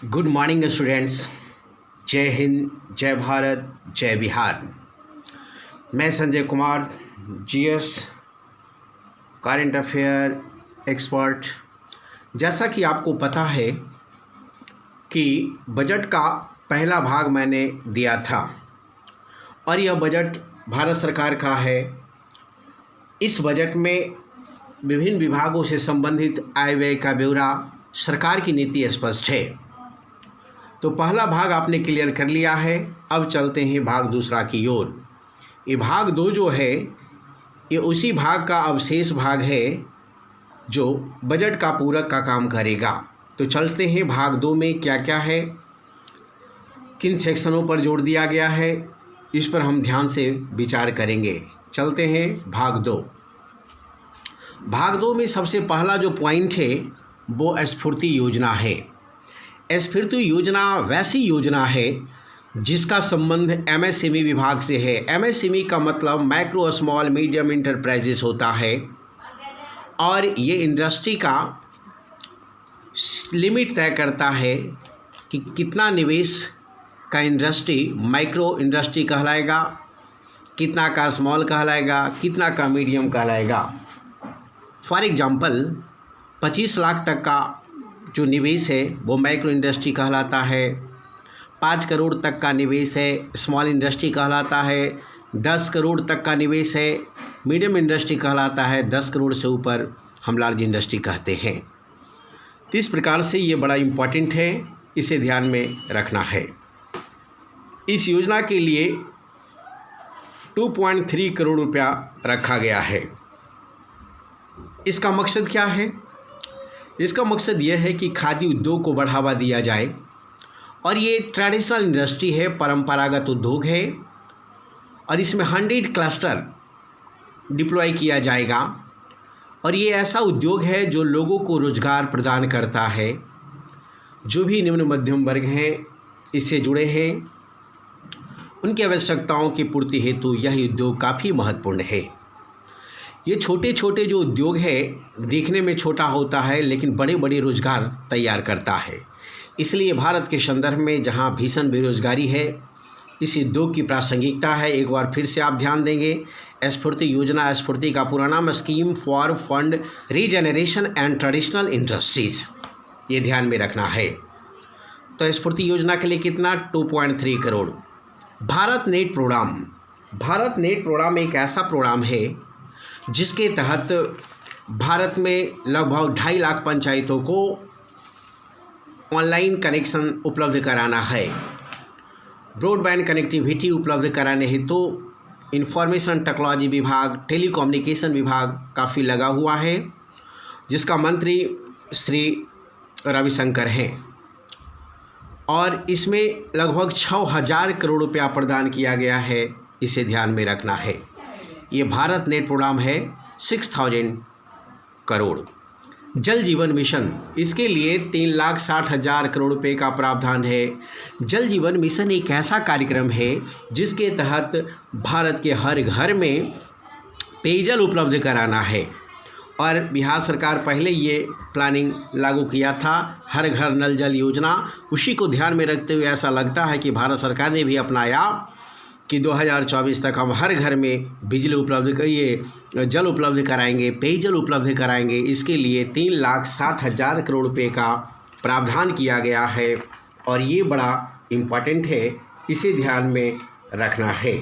Good morning students. जय हिंद, जय भारत, जय बिहार। मैं Sanjay Kumar, GS current affair expert. जैसा कि आपको पता है कि बजट का पहला भाग मैंने दिया था और यह बजट भारत सरकार का है। इस बजट में विभिन्न विभागों से संबंधित आय व्यय का ब्यौरा, सरकार की नीति स्पष्ट है। तो पहला भाग आपने क्लियर कर लिया है। अब चलते हैं भाग दूसरा की ओर। ये भाग दो जो है ये उसी भाग का अवशेष भाग है जो बजट का पूरक का काम करेगा। तो चलते हैं भाग दो में क्या क्या है, किन सेक्शनों पर जोड़ दिया गया है, इस पर हम ध्यान से विचार करेंगे। चलते हैं भाग दो। भाग दो में सबसे पहला जो पॉइंट है वो स्फूर्ति योजना है। स्फूर्ति योजना वैसी योजना है जिसका संबंध एमएसएमई विभाग से है। एमएसएमई का मतलब माइक्रो स्मॉल मीडियम इंटरप्राइजेस होता है और ये इंडस्ट्री का लिमिट तय करता है कि कितना निवेश का इंडस्ट्री माइक्रो इंडस्ट्री कहलाएगा, कितना का स्मॉल कहलाएगा, कितना का मीडियम कहलाएगा। फॉर एग्जांपल 25 लाख तक का जो निवेश है वो माइक्रो इंडस्ट्री कहलाता है, 5 करोड़ तक का निवेश है स्मॉल इंडस्ट्री कहलाता है, 10 करोड़ तक का निवेश है मीडियम इंडस्ट्री कहलाता है, 10 करोड़ से ऊपर हम लार्ज इंडस्ट्री कहते हैं। तो इस प्रकार से ये बड़ा इम्पॉर्टेंट है, इसे ध्यान में रखना है। इस योजना के लिए 2.3 करोड़ रुपया रखा गया है। इसका मकसद क्या है? इसका मकसद यह है कि खादी उद्योग को बढ़ावा दिया जाए और ये ट्रेडिशनल इंडस्ट्री है, परंपरागत उद्योग है और इसमें 100 क्लस्टर डिप्लॉय किया जाएगा और ये ऐसा उद्योग है जो लोगों को रोज़गार प्रदान करता है। जो भी निम्न मध्यम वर्ग हैं इससे जुड़े हैं उनकी आवश्यकताओं की पूर्ति हेतु यह उद्योग काफ़ी महत्वपूर्ण है। ये छोटे छोटे जो उद्योग है देखने में छोटा होता है लेकिन बड़े बड़े रोज़गार तैयार करता है। इसलिए भारत के संदर्भ में जहां भीषण बेरोजगारी है इस उद्योग की प्रासंगिकता है। एक बार फिर से आप ध्यान देंगे, स्फूर्ति योजना, स्फूर्ति का पूरा नाम scheme for fund regeneration and traditional industries, ये ध्यान में रखना है। तो स्फूर्ति योजना के लिए कितना? 2.3 करोड़। भारत नेट प्रोग्राम एक ऐसा प्रोग्राम है जिसके तहत भारत में लगभग 2.5 लाख पंचायतों को ऑनलाइन कनेक्शन उपलब्ध कराना है। ब्रॉडबैंड कनेक्टिविटी उपलब्ध कराने हेतु तो इंफॉर्मेशन टेक्नोलॉजी विभाग, टेलीकम्युनिकेशन विभाग काफ़ी लगा हुआ है, जिसका मंत्री श्री रविशंकर हैं और इसमें लगभग 6,000 करोड़ रुपया प्रदान किया गया है। इसे ध्यान में रखना है। ये भारत नेट प्रोग्राम है 6,000 करोड़। जल जीवन मिशन, इसके लिए 3,60,000 करोड़ रुपए का प्रावधान है। जल जीवन मिशन एक ऐसा कार्यक्रम है जिसके तहत भारत के हर घर में पेयजल उपलब्ध कराना है और बिहार सरकार पहले ये प्लानिंग लागू किया था, हर घर नल जल योजना। उसी को ध्यान में रखते हुए ऐसा लगता है कि भारत सरकार ने भी अपनाया कि 2024 तक हम हर घर में बिजली उपलब्ध करिए, जल उपलब्ध कराएंगे, पेयजल उपलब्ध कराएंगे। इसके लिए 3,60,000 करोड़ रुपए का प्रावधान किया गया है और ये बड़ा इम्पॉर्टेंट है, इसे ध्यान में रखना है।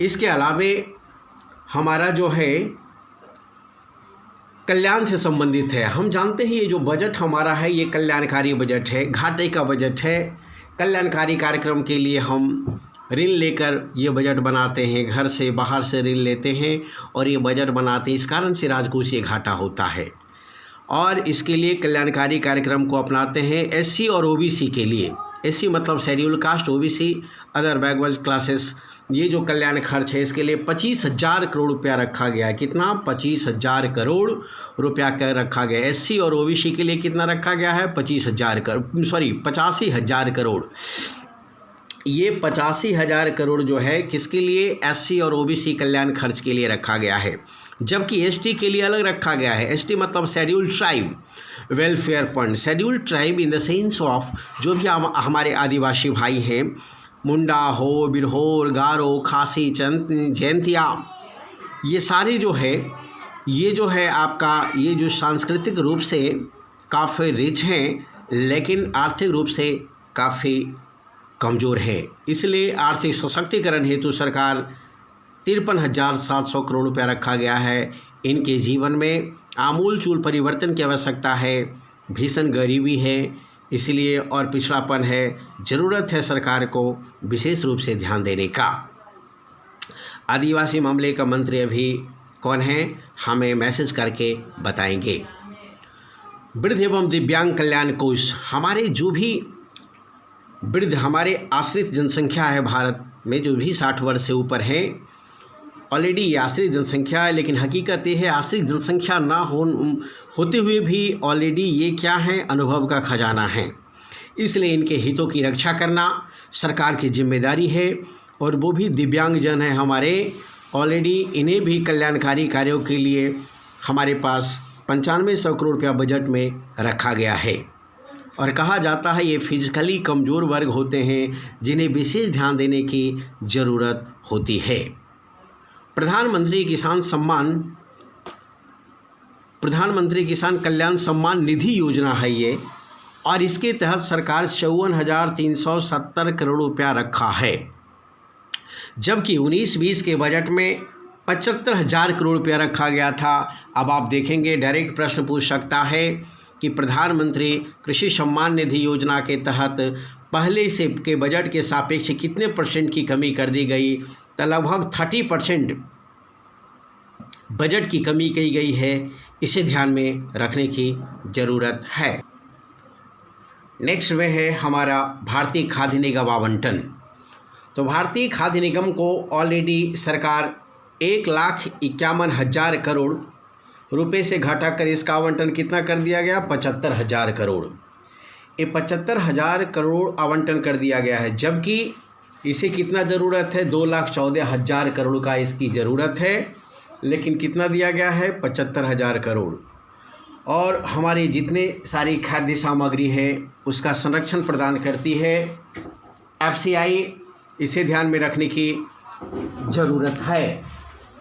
इसके अलावे हमारा जो है कल्याण से संबंधित है। हम जानते हैं ये जो बजट हमारा है ये कल्याणकारी बजट है, घाटे का बजट है। कल्याणकारी कार्यक्रम के लिए हम ऋण लेकर ये बजट बनाते हैं, घर से बाहर से ऋण लेते हैं और ये बजट बनाते हैं। इस कारण से राजकोषीय घाटा होता है और इसके लिए कल्याणकारी कार्यक्रम को अपनाते हैं। एससी और ओबीसी के लिए, एससी मतलब schedule caste, OBC other backward classes, ये जो कल्याण खर्च है इसके लिए 25,000 करोड़ रुपया रखा गया है। कितना? 25,000 करोड़ रुपया कर रखा गया है। एससी और ओबीसी के लिए कितना रखा गया है? 85,000 करोड़। ये 85,000 करोड़ जो है किसके लिए? एससी और ओबीसी कल्याण खर्च के लिए रखा गया है। जबकि एसटी के लिए अलग रखा गया है। एसटी मतलब scheduled tribe welfare fund. Scheduled tribe in the sense of जो भी हमारे आदिवासी भाई हैं, मुंडा हो, बिरहोर, गारो, खासी, जैंतिया, ये सारे जो है, ये जो है आपका, ये जो सांस्कृतिक रूप से काफ़ी रिच हैं लेकिन आर्थिक रूप से काफ़ी कमज़ोर है। इसलिए आर्थिक सशक्तिकरण हेतु सरकार 53,700 करोड़ रुपया रखा गया है। इनके जीवन में आमूलचूल परिवर्तन की आवश्यकता है। भीषण गरीबी है इसलिए और पिछड़ापन है, ज़रूरत है सरकार को विशेष रूप से ध्यान देने का। आदिवासी मामले का मंत्री अभी कौन है, हमें मैसेज करके बताएंगे। वृद्ध एवं दिव्यांग कल्याण कोष, हमारे जो भी वृद्ध, हमारे आश्रित जनसंख्या है भारत में, जो भी 60 वर्ष से ऊपर है, ऑलरेडी ये आश्रित जनसंख्या है, लेकिन हकीकत ये है आश्रित जनसंख्या ना होते हुए भी ऑलरेडी ये क्या है, अनुभव का खजाना है। इसलिए इनके हितों की रक्षा करना सरकार की जिम्मेदारी है। और वो भी दिव्यांगजन हैं हमारे, ऑलरेडी इन्हें भी कल्याणकारी कार्यों के लिए हमारे पास 9500 करोड़ रुपया बजट में रखा गया है। और कहा जाता है ये फिजिकली कमज़ोर वर्ग होते हैं जिन्हें विशेष ध्यान देने की ज़रूरत होती है। प्रधानमंत्री किसान कल्याण सम्मान निधि योजना है ये, और इसके तहत सरकार 54,370 करोड़ रुपया रखा है। जबकि 19-20 के बजट में 75,000 करोड़ रुपया रखा गया था। अब आप देखेंगे, डायरेक्ट प्रश्न पूछ सकता है कि प्रधानमंत्री कृषि सम्मान निधि योजना के तहत पहले से के बजट के सापेक्ष कितने % की कमी कर दी गई, तो लगभग 30% बजट की कमी की गई है। इसे ध्यान में रखने की ज़रूरत है। नेक्स्ट में है हमारा भारतीय खाद्य निगम आवंटन। तो भारतीय खाद्य निगम को ऑलरेडी सरकार 1,51,000 करोड़ रुपए से घटाकर इसका आवंटन कितना कर दिया गया, 75,000 करोड़। ये 75,000 करोड़ आवंटन कर दिया गया है, जबकि इसे कितना ज़रूरत है, 2,14,000 करोड़ का इसकी ज़रूरत है, लेकिन कितना दिया गया है, 75,000 करोड़। और हमारी जितने सारी खाद्य सामग्री है उसका संरक्षण प्रदान करती है FCI, इसे ध्यान में रखने की ज़रूरत है।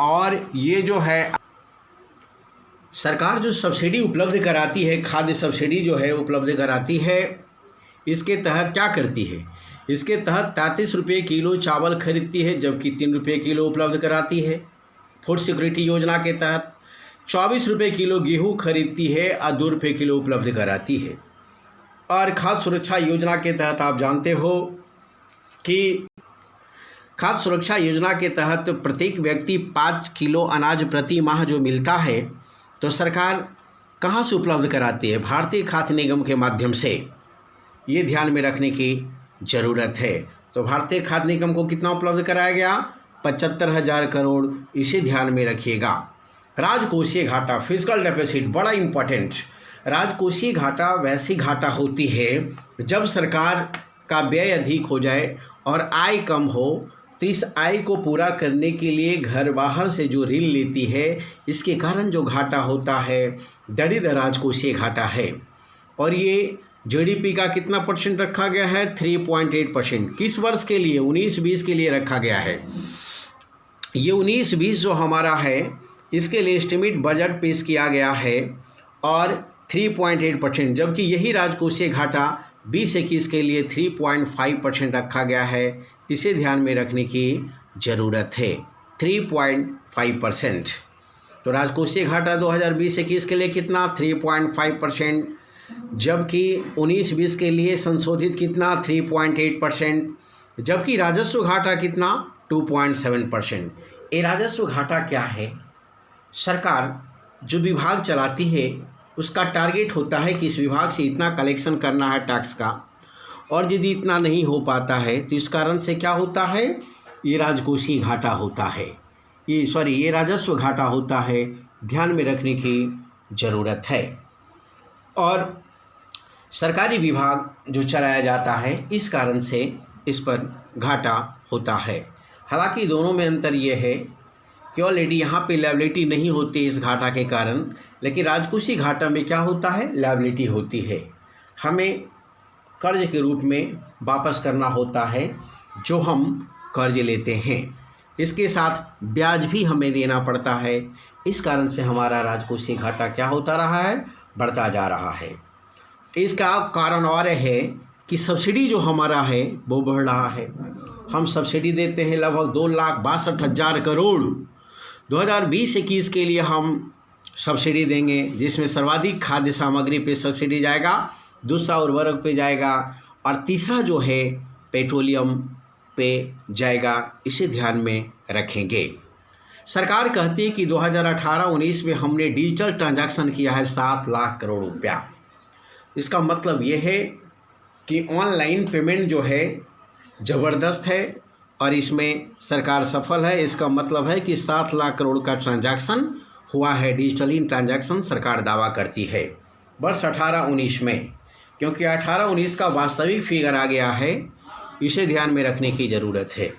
और ये जो है सरकार जो सब्सिडी उपलब्ध कराती है, खाद्य सब्सिडी जो है उपलब्ध कराती है, इसके तहत क्या करती है, इसके तहत 33 रुपये किलो चावल खरीदती है, जबकि 3 रुपये किलो उपलब्ध कराती है। फूड सिक्योरिटी योजना के तहत 24 रुपये किलो गेहूँ खरीदती है और 2 रुपये किलो उपलब्ध कराती है। और खाद्य सुरक्षा योजना के तहत आप जानते हो कि खाद्य सुरक्षा योजना के तहत प्रत्येक व्यक्ति 5 किलो अनाज प्रति माह जो मिलता है, तो सरकार कहाँ से उपलब्ध कराती है, भारतीय खाद्य निगम के माध्यम से। ये ध्यान में रखने की ज़रूरत है। तो भारतीय खाद्य निगम को कितना उपलब्ध कराया गया, 75,000 करोड़, इसे ध्यान में रखिएगा। राजकोषीय घाटा, फिजिकल डेफिसिट, बड़ा इम्पोर्टेंट। राजकोषीय घाटा वैसी घाटा होती है जब सरकार का व्यय अधिक हो जाए और आय कम हो, तो इस आय को पूरा करने के लिए घर बाहर से जो ऋण लेती है, इसके कारण जो घाटा होता है, दरिद्र राजकोषीय घाटा है। और ये GDP का कितना % रखा गया है, 3.8%। किस वर्ष के लिए, 19-20 के लिए रखा गया है। ये 19-20 जो हमारा है, इसके लिए एस्टिमेट बजट पेश किया गया है और 3.8%, जबकि यही राजकोषीय घाटा 20-21 के लिए 3.5% रखा गया है। इसे ध्यान में रखने की ज़रूरत है, 3.5%। तो राजकोषीय घाटा 2020-21 के लिए कितना, 3.5%, जबकि 19-20 के लिए संशोधित कितना, 3.8%, जबकि राजस्व घाटा कितना, 2.7%। ये राजस्व घाटा क्या है, सरकार जो विभाग चलाती है उसका टारगेट होता है कि इस विभाग से इतना कलेक्शन करना है टैक्स का, और यदि इतना नहीं हो पाता है तो इस कारण से क्या होता है, ये राजकोषीय घाटा होता है, ये राजस्व घाटा होता है। ध्यान में रखने की ज़रूरत है। और सरकारी विभाग जो चलाया जाता है, इस कारण से इस पर घाटा होता है। हालांकि दोनों में अंतर ये है कि ऑलरेडी यहाँ पे लायबिलिटी नहीं होती इस घाटा के कारण, लेकिन राजकोषीय घाटा में क्या होता है, लायबिलिटी होती है। हमें कर्ज के रूप में वापस करना होता है जो हम कर्ज लेते हैं, इसके साथ ब्याज भी हमें देना पड़ता है। इस कारण से हमारा राजकोषीय घाटा क्या होता रहा है, बढ़ता जा रहा है। इसका कारण और है कि सब्सिडी जो हमारा है वो बढ़ रहा है। हम सब्सिडी देते हैं लगभग 2,62,000 करोड़ 2020-21 के लिए हम सब्सिडी देंगे, जिसमें सर्वाधिक खाद्य सामग्री पे सब्सिडी जाएगा, दूसरा उर्वरक पे जाएगा और तीसरा जो है पेट्रोलियम पे जाएगा। इसे ध्यान में रखेंगे। सरकार कहती है कि 2018-19 में हमने डिजिटल ट्रांजैक्शन किया है 7 लाख करोड़ रुपया। इसका मतलब ये है कि ऑनलाइन पेमेंट जो है ज़बरदस्त है और इसमें सरकार सफल है। इसका मतलब है कि 7 लाख करोड़ का ट्रांजैक्शन हुआ है, डिजिटली ट्रांजैक्शन सरकार दावा करती है वर्ष 18-19 में, क्योंकि 18-19 का वास्तविक फिगर आ गया है, इसे ध्यान में रखने की ज़रूरत है।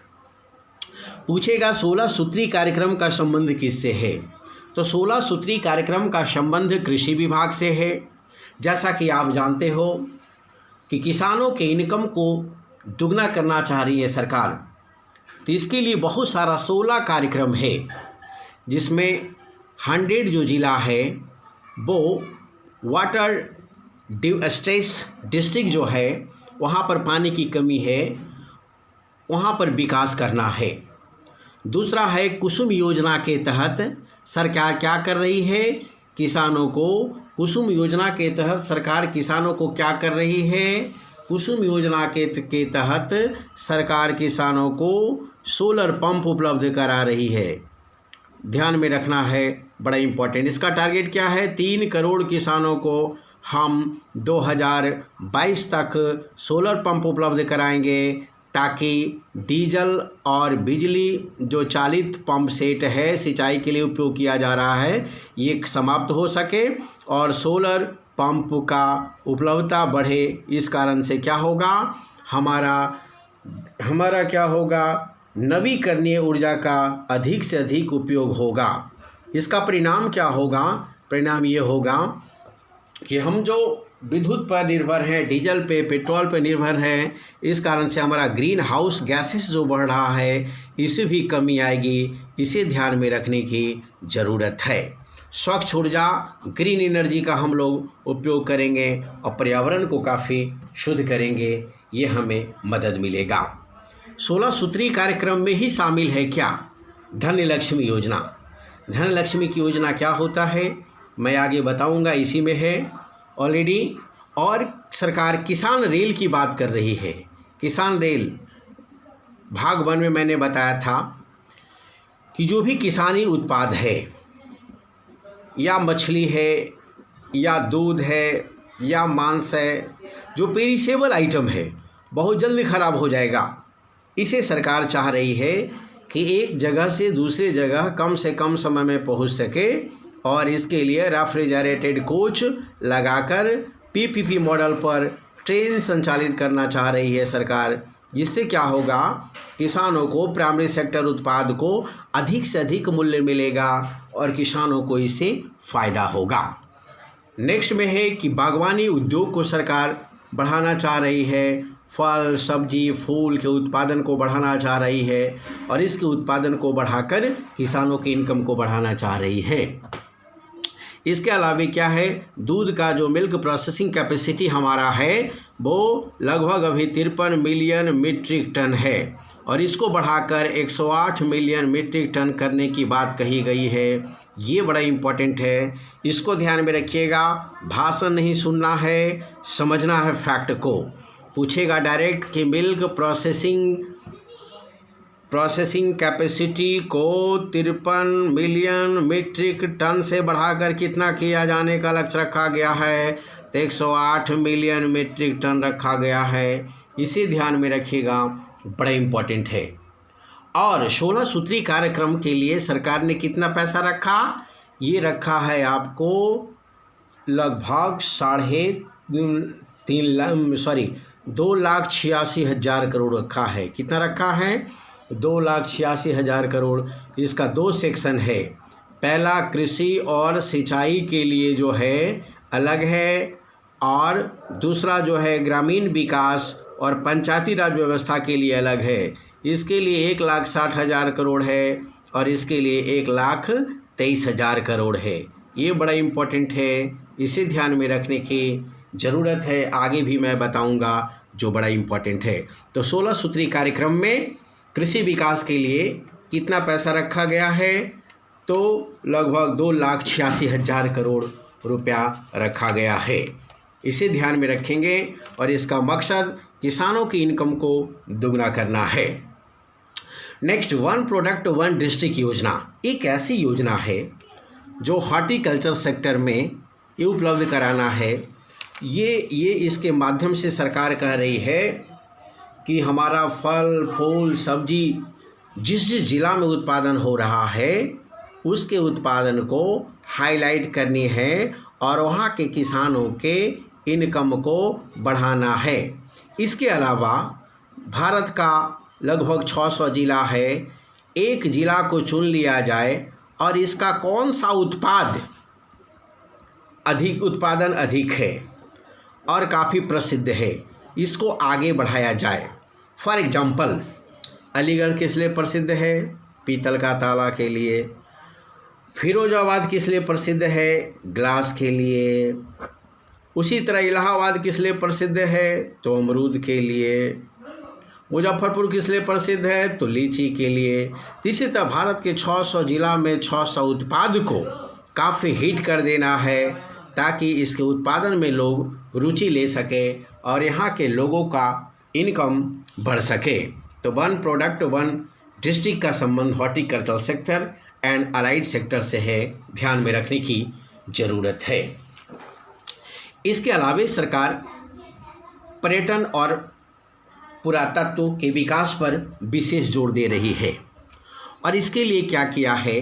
पूछेगा 16 सूत्री कार्यक्रम का संबंध किससे है, तो 16 सूत्री कार्यक्रम का संबंध कृषि विभाग से है। जैसा कि आप जानते हो कि किसानों के इनकम को दुगना करना चाह रही है सरकार, तो इसके लिए बहुत सारा 16 कार्यक्रम है, जिसमें 100 जो ज़िला है वो वाटर स्ट्रेस डिस्ट्रिक्ट जो है, वहाँ पर पानी की कमी है, वहाँ पर विकास करना है। दूसरा है कुसुम योजना के तहत सरकार क्या कर रही है, किसानों को कुसुम योजना के तहत सरकार किसानों को क्या कर रही है, कुसुम योजना के तहत सरकार किसानों को सोलर पंप उपलब्ध करा रही है। ध्यान में रखना है, बड़ा इम्पोर्टेंट। इसका टारगेट क्या है, 3 करोड़ किसानों को हम 2022 तक सोलर पंप उपलब्ध कराएंगे, ताकि डीजल और बिजली जो चालित पंप सेट है सिंचाई के लिए उपयोग किया जा रहा है, ये समाप्त हो सके और सोलर पंप का उपलब्धता बढ़े। इस कारण से क्या होगा, हमारा क्या होगा, नवीकरणीय ऊर्जा का अधिक से अधिक उपयोग होगा। इसका परिणाम क्या होगा, परिणाम ये होगा कि हम जो विद्युत पर निर्भर हैं, डीजल पे, पेट्रोल पे निर्भर हैं, इस कारण से हमारा ग्रीन हाउस गैसेस जो बढ़ रहा है, इससे भी कमी आएगी। इसे ध्यान में रखने की ज़रूरत है। स्वच्छ ऊर्जा, ग्रीन एनर्जी का हम लोग उपयोग करेंगे और पर्यावरण को काफ़ी शुद्ध करेंगे, ये हमें मदद मिलेगा। 16 सूत्री कार्यक्रम में ही शामिल है क्या, धन लक्ष्मी योजना। धन लक्ष्मी की योजना क्या होता है मैं आगे बताऊंगा, इसी में है ऑलरेडी। और सरकार किसान रेल की बात कर रही है। किसान रेल भाग 1 में मैंने बताया था कि जो भी किसानी उत्पाद है, या मछली है, या दूध है, या मांस है, जो पेरिसेबल आइटम है, बहुत जल्दी ख़राब हो जाएगा। इसे सरकार चाह रही है कि एक जगह से दूसरे जगह कम से कम समय में पहुंच सके, और इसके लिए रेफ्रिजरेटेड कोच लगाकर पीपीपी मॉडल पर ट्रेन संचालित करना चाह रही है सरकार। जिससे क्या होगा, किसानों को प्राइमरी सेक्टर उत्पाद को अधिक से अधिक मूल्य मिलेगा और किसानों को इससे फ़ायदा होगा। नेक्स्ट में है कि बागवानी उद्योग को सरकार बढ़ाना चाह रही है, फल, सब्जी, फूल के उत्पादन को बढ़ाना चाह रही है और इसके उत्पादन को बढ़ाकर किसानों की इनकम को बढ़ाना चाह रही है। इसके अलावा क्या है, दूध का जो मिल्क प्रोसेसिंग कैपेसिटी हमारा है वो लगभग अभी 53 मिलियन मीट्रिक टन है और इसको बढ़ाकर 108 मिलियन मीट्रिक टन करने की बात कही गई है। ये बड़ा इम्पोर्टेंट है, इसको ध्यान में रखिएगा। भाषण नहीं सुनना है, समझना है फैक्ट को। पूछेगा डायरेक्ट कि मिल्क प्रोसेसिंग कैपेसिटी को 53 मिलियन मीट्रिक टन से बढ़ाकर कितना किया जाने का लक्ष्य रखा गया है, तो 108 मिलियन मीट्रिक टन रखा गया है। इसे ध्यान में रखिएगा, बड़ा इम्पोर्टेंट है। और 16 सूत्री कार्यक्रम के लिए सरकार ने कितना पैसा रखा, ये रखा है आपको लगभग 2,86,000 करोड़ रखा है। कितना रखा है, 2,86,000 करोड़। इसका 2 सेक्शन है। पहला कृषि और सिंचाई के लिए जो है अलग है, और दूसरा जो है ग्रामीण विकास और पंचायती राज व्यवस्था के लिए अलग है। इसके लिए 1,60,000 करोड़ है और इसके लिए 1,23,000 करोड़ है। ये बड़ा इम्पोर्टेंट है, इसे ध्यान में रखने की ज़रूरत है। आगे भी मैं बताऊंगा जो बड़ा इम्पोर्टेंट है। तो 16 सूत्री कार्यक्रम में कृषि विकास के लिए कितना पैसा रखा गया है? तो लगभग 2,86,000 करोड़ रुपया रखा गया है। इसे ध्यान में रखेंगे और इसका मकसद किसानों की इनकम को दुगना करना है। Next, one product one district योजना एक ऐसी योजना है जो हॉर्टिकल्चर सेक्टर में ये उपलब्ध कराना है। ये इसके माध्यम से सरकार कह रही है कि हमारा फल फूल सब्जी जिस जिस ज़िला में उत्पादन हो रहा है उसके उत्पादन को हाईलाइट करनी है और वहाँ के किसानों के इनकम को बढ़ाना है। इसके अलावा भारत का लगभग 600 ज़िला है। एक ज़िला को चुन लिया जाए और इसका कौन सा उत्पादन अधिक है और काफ़ी प्रसिद्ध है, इसको आगे बढ़ाया जाए। फॉर एग्जाम्पल, अलीगढ़ किस लिए प्रसिद्ध है? पीतल का ताला के लिए। फिरोजाबाद किस लिए प्रसिद्ध है? ग्लास के लिए। उसी तरह इलाहाबाद किस लिए प्रसिद्ध है? तो अमरूद के लिए। मुजफ्फरपुर किस लिए प्रसिद्ध है? तो लीची के लिए। इसी तरह भारत के 600 ज़िला में 600 उत्पाद को काफ़ी हिट कर देना है ताकि इसके उत्पादन में लोग रुचि ले सके और यहाँ के लोगों का इनकम बढ़ सके। तो वन प्रोडक्ट वन डिस्ट्रिक्ट का संबंध horticulture sector and allied sector से है, ध्यान में रखने की ज़रूरत है। इसके अलावा सरकार पर्यटन और पुरातत्व के विकास पर विशेष जोर दे रही है और इसके लिए क्या किया है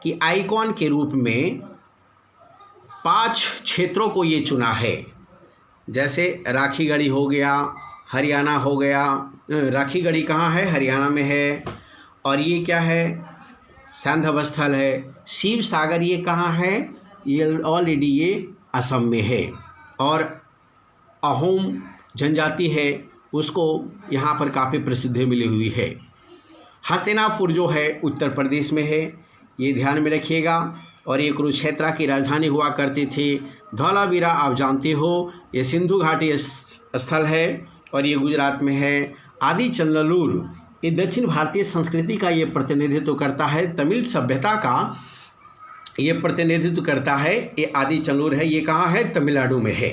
कि आइकॉन के रूप में 5 क्षेत्रों को ये चुना है। जैसे राखीगढ़ी हो गया, हरियाणा हो गया। राखीगढ़ी कहाँ है? हरियाणा में है। और ये क्या है? सैंधव स्थल है। शिव सागर ये कहाँ है? ये ऑलरेडी ये असम में है। और अहोम जनजाति है, उसको यहाँ पर काफ़ी प्रसिद्धि मिली हुई है। हस्तिनापुर जो है उत्तर प्रदेश में है, ये ध्यान में रखिएगा। और ये कुरुक्षेत्र की राजधानी हुआ करती थी। धौलावीरा आप जानते हो, ये सिंधु घाटी स्थल है और ये गुजरात में है। आदि चंदलूर ये दक्षिण भारतीय संस्कृति का ये प्रतिनिधित्व करता है, तमिल सभ्यता का ये प्रतिनिधित्व करता है। ये आदि चंदलूर है, ये कहाँ है? तमिलनाडु में है।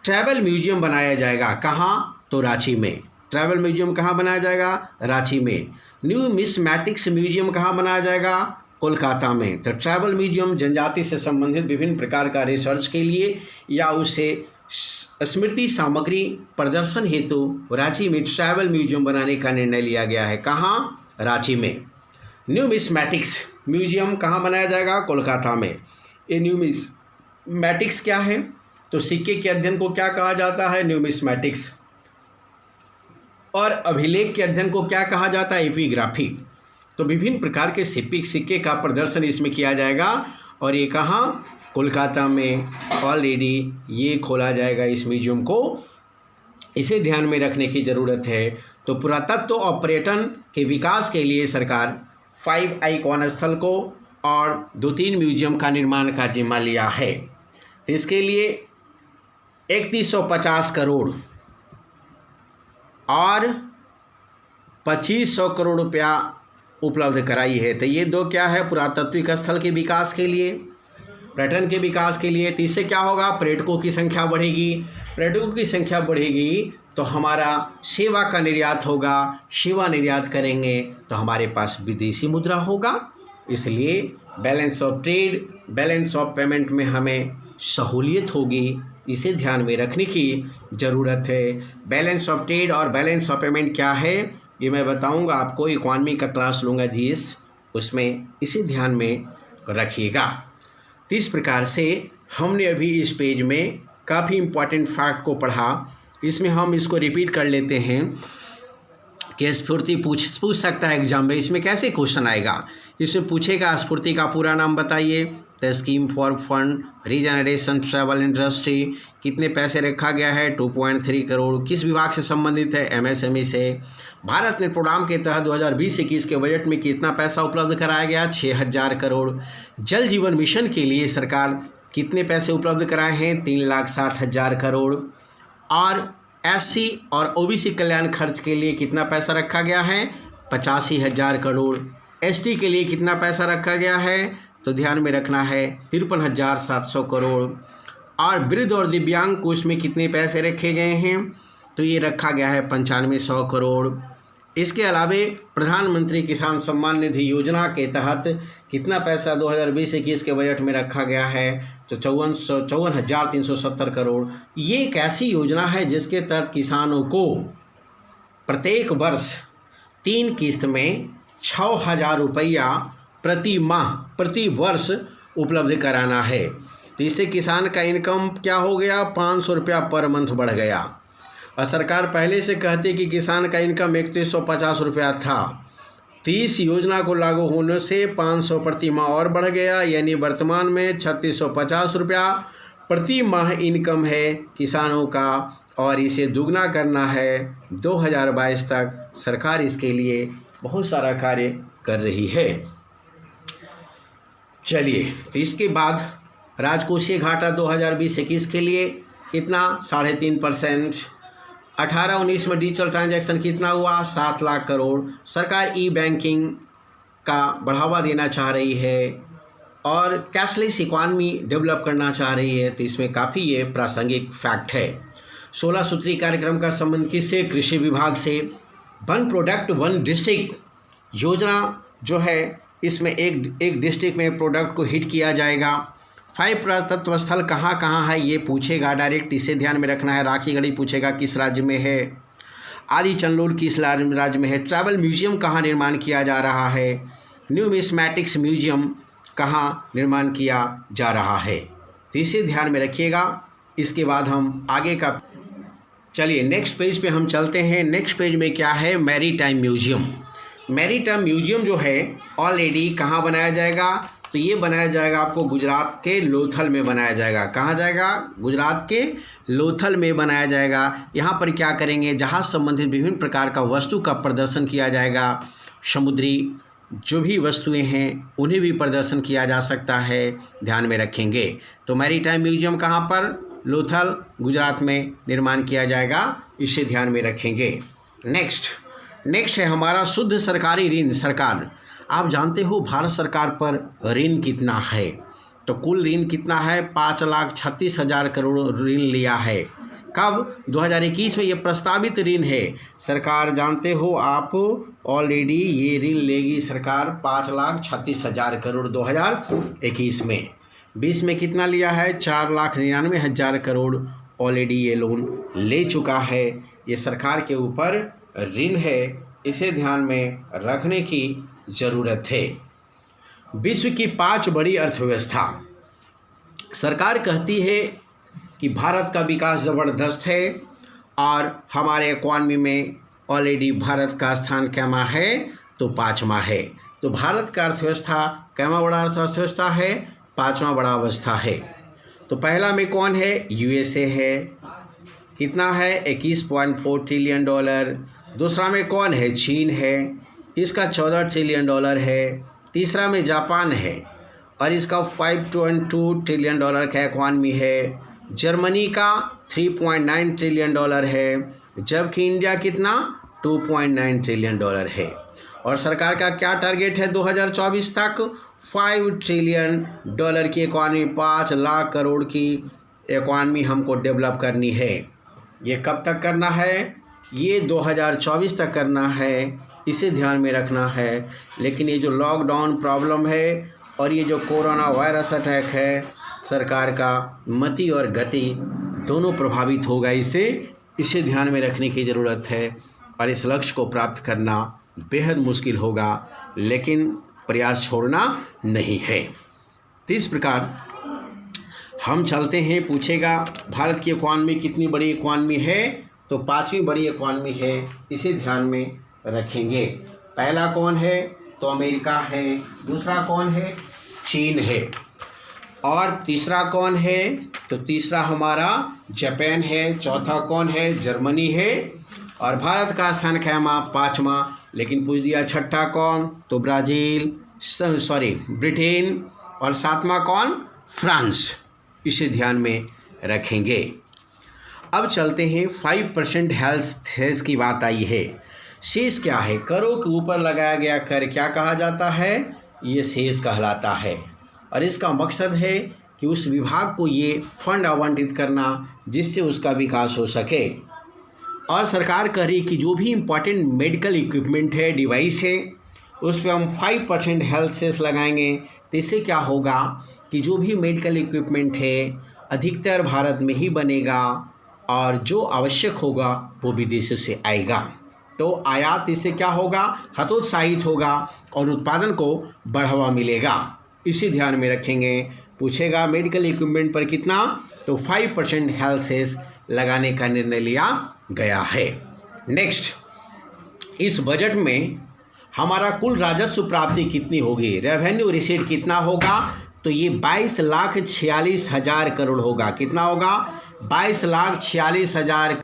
ट्रैवल म्यूजियम बनाया जाएगा, कहाँ? तो रांची में। ट्रैवल म्यूजियम कहाँ बनाया जाएगा? रांची में। न्यू मिसमैटिक्स म्यूजियम कहाँ बनाया जाएगा? कोलकाता में। तो ट्रैवल म्यूजियम जनजाति से संबंधित विभिन्न प्रकार का रिसर्च के लिए या उससे स्मृति सामग्री प्रदर्शन हेतु रांची में ट्रैवल म्यूजियम बनाने का निर्णय लिया गया है। कहाँ? रांची में। न्यूमिस्मैटिक्स म्यूजियम कहाँ बनाया जाएगा? कोलकाता में। ये न्यूमिस्मैटिक्स क्या है? तो सिक्के के अध्ययन को क्या कहा जाता है? न्यूमिस्मैटिक्स। और अभिलेख के अध्ययन को क्या कहा जाता है? एपिग्राफी। तो विभिन्न प्रकार के सिक्के का प्रदर्शन इसमें किया जाएगा और ये कहाँ? कोलकाता में ऑलरेडी ये खोला जाएगा इस म्यूजियम को। इसे ध्यान में रखने की ज़रूरत है। तो पुरातत्व और पर्यटन के विकास के लिए सरकार 5 आइकॉन स्थल को और 2-3 म्यूजियम का निर्माण का जिम्मा लिया है। इसके लिए 3150 करोड़ और 2500 करोड़ रुपया उपलब्ध कराई है। तो ये दो क्या है? पुरातात्विक स्थल के विकास के लिए, पर्यटन के विकास के लिए। तो इससे क्या होगा? पर्यटकों की संख्या बढ़ेगी। पर्यटकों की संख्या बढ़ेगी तो हमारा सेवा का निर्यात होगा। सेवा निर्यात करेंगे तो हमारे पास विदेशी मुद्रा होगा। इसलिए balance of trade, balance of payment में हमें सहूलियत होगी। इसे ध्यान में रखने की ज़रूरत है। बैलेंस ऑफ ट्रेड और बैलेंस ऑफ पेमेंट क्या है ये मैं बताऊंगा आपको। इकोनॉमी का क्लास लूँगा जीएस, उसमें इसे ध्यान में रखिएगा। तो इस प्रकार से हमने अभी इस पेज में काफ़ी इम्पॉर्टेंट फैक्ट को पढ़ा। इसमें हम इसको रिपीट कर लेते हैं कि स्फूर्ति पूछ सकता है एग्जाम में। इसमें कैसे क्वेश्चन आएगा, इसमें पूछेगा स्फूर्ति का पूरा नाम बताइए, the scheme for fund regeneration travel industry, कितने पैसे रखा गया है 2.3 करोड़, किस विभाग से संबंधित है एमएसएमई से। भारत नेट प्रोग्राम के तहत 2020-21 के बजट में कितना पैसा उपलब्ध कराया गया 6,000 करोड़। जल जीवन मिशन के लिए सरकार कितने पैसे उपलब्ध कराए हैं 3,60,000 करोड़। और एससी और ओबीसी कल्याण खर्च के लिए कितना पैसा रखा गया है 85,000 करोड़। एसटी के लिए कितना पैसा रखा गया है तो ध्यान में रखना है 53,700 करोड़। और वृद्ध और दिव्यांग कोष में कितने पैसे रखे गए हैं तो ये रखा गया है 9500 करोड़। इसके अलावे प्रधानमंत्री किसान सम्मान निधि योजना के तहत कितना पैसा 2020-21 के बजट में रखा गया है तो 54,370 करोड़। ये एक ऐसी योजना है जिसके तहत किसानों को प्रत्येक वर्ष 3 किस्त में 6,000 रुपया प्रति माह प्रति वर्ष उपलब्ध कराना है। तो इससे किसान का इनकम क्या हो गया 500 रुपया पर मंथ बढ़ गया। और सरकार पहले से कहती कि किसान का इनकम 3150 रुपया था, तो इस योजना को लागू होने से 500 प्रति माह और बढ़ गया, यानी वर्तमान में 3650 रुपया प्रति माह इनकम है किसानों का। और इसे दुगना करना है 2022 तक। सरकार इसके लिए बहुत सारा कार्य कर रही है। चलिए, तो इसके बाद राजकोषीय घाटा 2020-21 के लिए कितना 3.5%। 18-19 में डिजिटल ट्रांजैक्शन कितना हुआ 7 लाख करोड़। सरकार ई बैंकिंग का बढ़ावा देना चाह रही है और कैशलेस इकॉनमी डेवलप करना चाह रही है, तो इसमें काफ़ी ये प्रासंगिक फैक्ट है। 16 सूत्री कार्यक्रम का संबंध किससे, कृषि विभाग से। वन प्रोडक्ट वन डिस्ट्रिक्ट योजना जो है इसमें एक डिस्ट्रिक्ट में प्रोडक्ट को हिट किया जाएगा। 5 पुरातत्व स्थल कहाँ कहाँ है ये पूछेगा डायरेक्ट, इसे ध्यान में रखना है। राखीगढ़ी पूछेगा किस राज्य में है। आदि चंदोल किस राज्य में है। ट्रैवल म्यूजियम कहाँ निर्माण किया जा रहा है। न्यूमिस्मैटिक्स म्यूजियम कहाँ निर्माण किया जा रहा है, तो इसे ध्यान में रखिएगा। इसके बाद हम आगे का चलिए नेक्स्ट पेज पे हम चलते हैं। नेक्स्ट पेज में क्या है, मैरीटाइम म्यूजियम। मैरीटाइम म्यूजियम जो है ऑलरेडी कहाँ बनाया जाएगा तो ये बनाया जाएगा आपको गुजरात के लोथल में बनाया जाएगा। कहाँ जाएगा, गुजरात के लोथल में बनाया जाएगा। यहाँ पर क्या करेंगे, जहाज संबंधित विभिन्न प्रकार का वस्तु का प्रदर्शन किया जाएगा। समुद्री जो भी वस्तुएं हैं उन्हें भी प्रदर्शन किया जा सकता है, ध्यान में रखेंगे। तो मैरीटाइम म्यूजियम कहाँ पर, लोथल गुजरात में निर्माण किया जाएगा, इसे ध्यान में रखेंगे। नेक्स्ट है हमारा शुद्ध सरकारी ऋण। सरकार, आप जानते हो भारत सरकार पर ऋण कितना है, तो कुल ऋण कितना है 5,36,000 करोड़ ऋण लिया है। कब, 2021 में ये प्रस्तावित ऋण है। सरकार जानते हो आप ऑलरेडी ये ऋण लेगी सरकार 5,36,000 करोड़ 2021 में। 20 में कितना लिया है 4,99,000 करोड़ ऑलरेडी ये लोन ले चुका है। ये सरकार के ऊपर ऋण है, इसे ध्यान में रखने की ज़रूरत है। विश्व की 5 बड़ी अर्थव्यवस्था। सरकार कहती है कि भारत का विकास ज़बरदस्त है और हमारे इकॉनमी में ऑलरेडी भारत का स्थान कैमा है तो 5वां है। तो भारत का अर्थव्यवस्था कैमा बड़ा अर्थव्यवस्था है, 5वां बड़ा अवस्था है। तो पहला में कौन है, यूएसए है, कितना है 21.4 ट्रिलियन डॉलर। दूसरा में कौन है, चीन है, इसका 14 ट्रिलियन डॉलर है। तीसरा में जापान है और इसका 5.2 ट्रिलियन डॉलर का इकॉनमी है। जर्मनी का 3.9 ट्रिलियन डॉलर है, जबकि इंडिया कितना 2.9 ट्रिलियन डॉलर है। और सरकार का क्या टारगेट है 2024 तक, 5 ट्रिलियन डॉलर की इकॉनमी, 5 लाख करोड़ की इकॉनमी हमको डेवलप करनी है। ये कब तक करना है, ये 2024 तक करना है, इसे ध्यान में रखना है। लेकिन ये जो लॉकडाउन प्रॉब्लम है और ये जो कोरोना वायरस अटैक है, सरकार का मति और गति दोनों प्रभावित होगा। इसे ध्यान में रखने की ज़रूरत है और इस लक्ष्य को प्राप्त करना बेहद मुश्किल होगा, लेकिन प्रयास छोड़ना नहीं है। तो इस प्रकार हम चलते हैं। पूछेगा भारत की इकॉनमी कितनी बड़ी इकॉनमी है, तो 5वीं बड़ी इकॉनमी है, इसे ध्यान में रखेंगे। पहला कौन है? तो अमेरिका है। दूसरा कौन है? चीन है। और तीसरा कौन है? तो तीसरा हमारा जापान है। चौथा कौन है? जर्मनी है। और भारत का स्थान क़यामा 5वां, लेकिन पूछ दिया छठा कौन? तो ब्राज़ील, ब्रिटेन। और 7वां कौन? फ्रांस। इसे ध्यान में रखेंगे। अब चलते हैं 5% हेल्थ सेस की बात आई है। सेस क्या है? करों के ऊपर लगाया गया कर क्या कहा जाता है? ये सेस कहलाता है। और इसका मकसद है कि उस विभाग को ये फंड आवंटित करना जिससे उसका विकास हो सके। और सरकार कह रही कि जो भी इम्पॉर्टेंट मेडिकल इक्विपमेंट है, डिवाइस है, उस पर हम 5% हेल्थ सेस लगाएंगे। तो इससे क्या होगा कि जो भी मेडिकल इक्विपमेंट है अधिकतर भारत में ही बनेगा और जो आवश्यक होगा वो विदेशों से आएगा। तो आयात इससे क्या होगा? हतोत्साहित होगा और उत्पादन को बढ़ावा मिलेगा। इसी ध्यान में रखेंगे। पूछेगा मेडिकल इक्विपमेंट पर कितना? तो 5% हेल्थ सेस लगाने का निर्णय लिया गया है। नेक्स्ट, इस बजट में हमारा कुल राजस्व प्राप्ति कितनी होगी? रेवेन्यू रिसीट कितना होगा? तो ये 22,46,000 करोड़ होगा। कितना होगा? 22,46,000।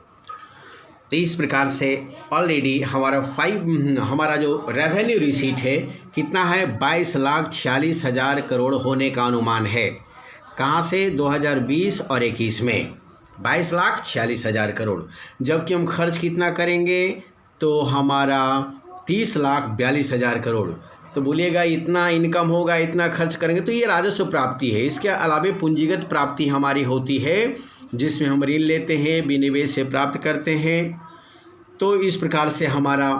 तो इस प्रकार से ऑलरेडी हमारा जो रेवेन्यू रिसीट है कितना है? 22,46,000 करोड़ होने का अनुमान है। कहाँ से? 2020 और 21 में 22,46,000 करोड़। जबकि हम खर्च कितना करेंगे? तो हमारा 30,42,000 करोड़। तो बोलिएगा इतना इनकम होगा, इतना खर्च करेंगे, तो ये राजस्व प्राप्ति है। इसके अलावा पूंजीगत प्राप्ति हमारी होती है जिसमें हम ऋण लेते हैं, विनिवेश से प्राप्त करते हैं। तो इस प्रकार से हमारा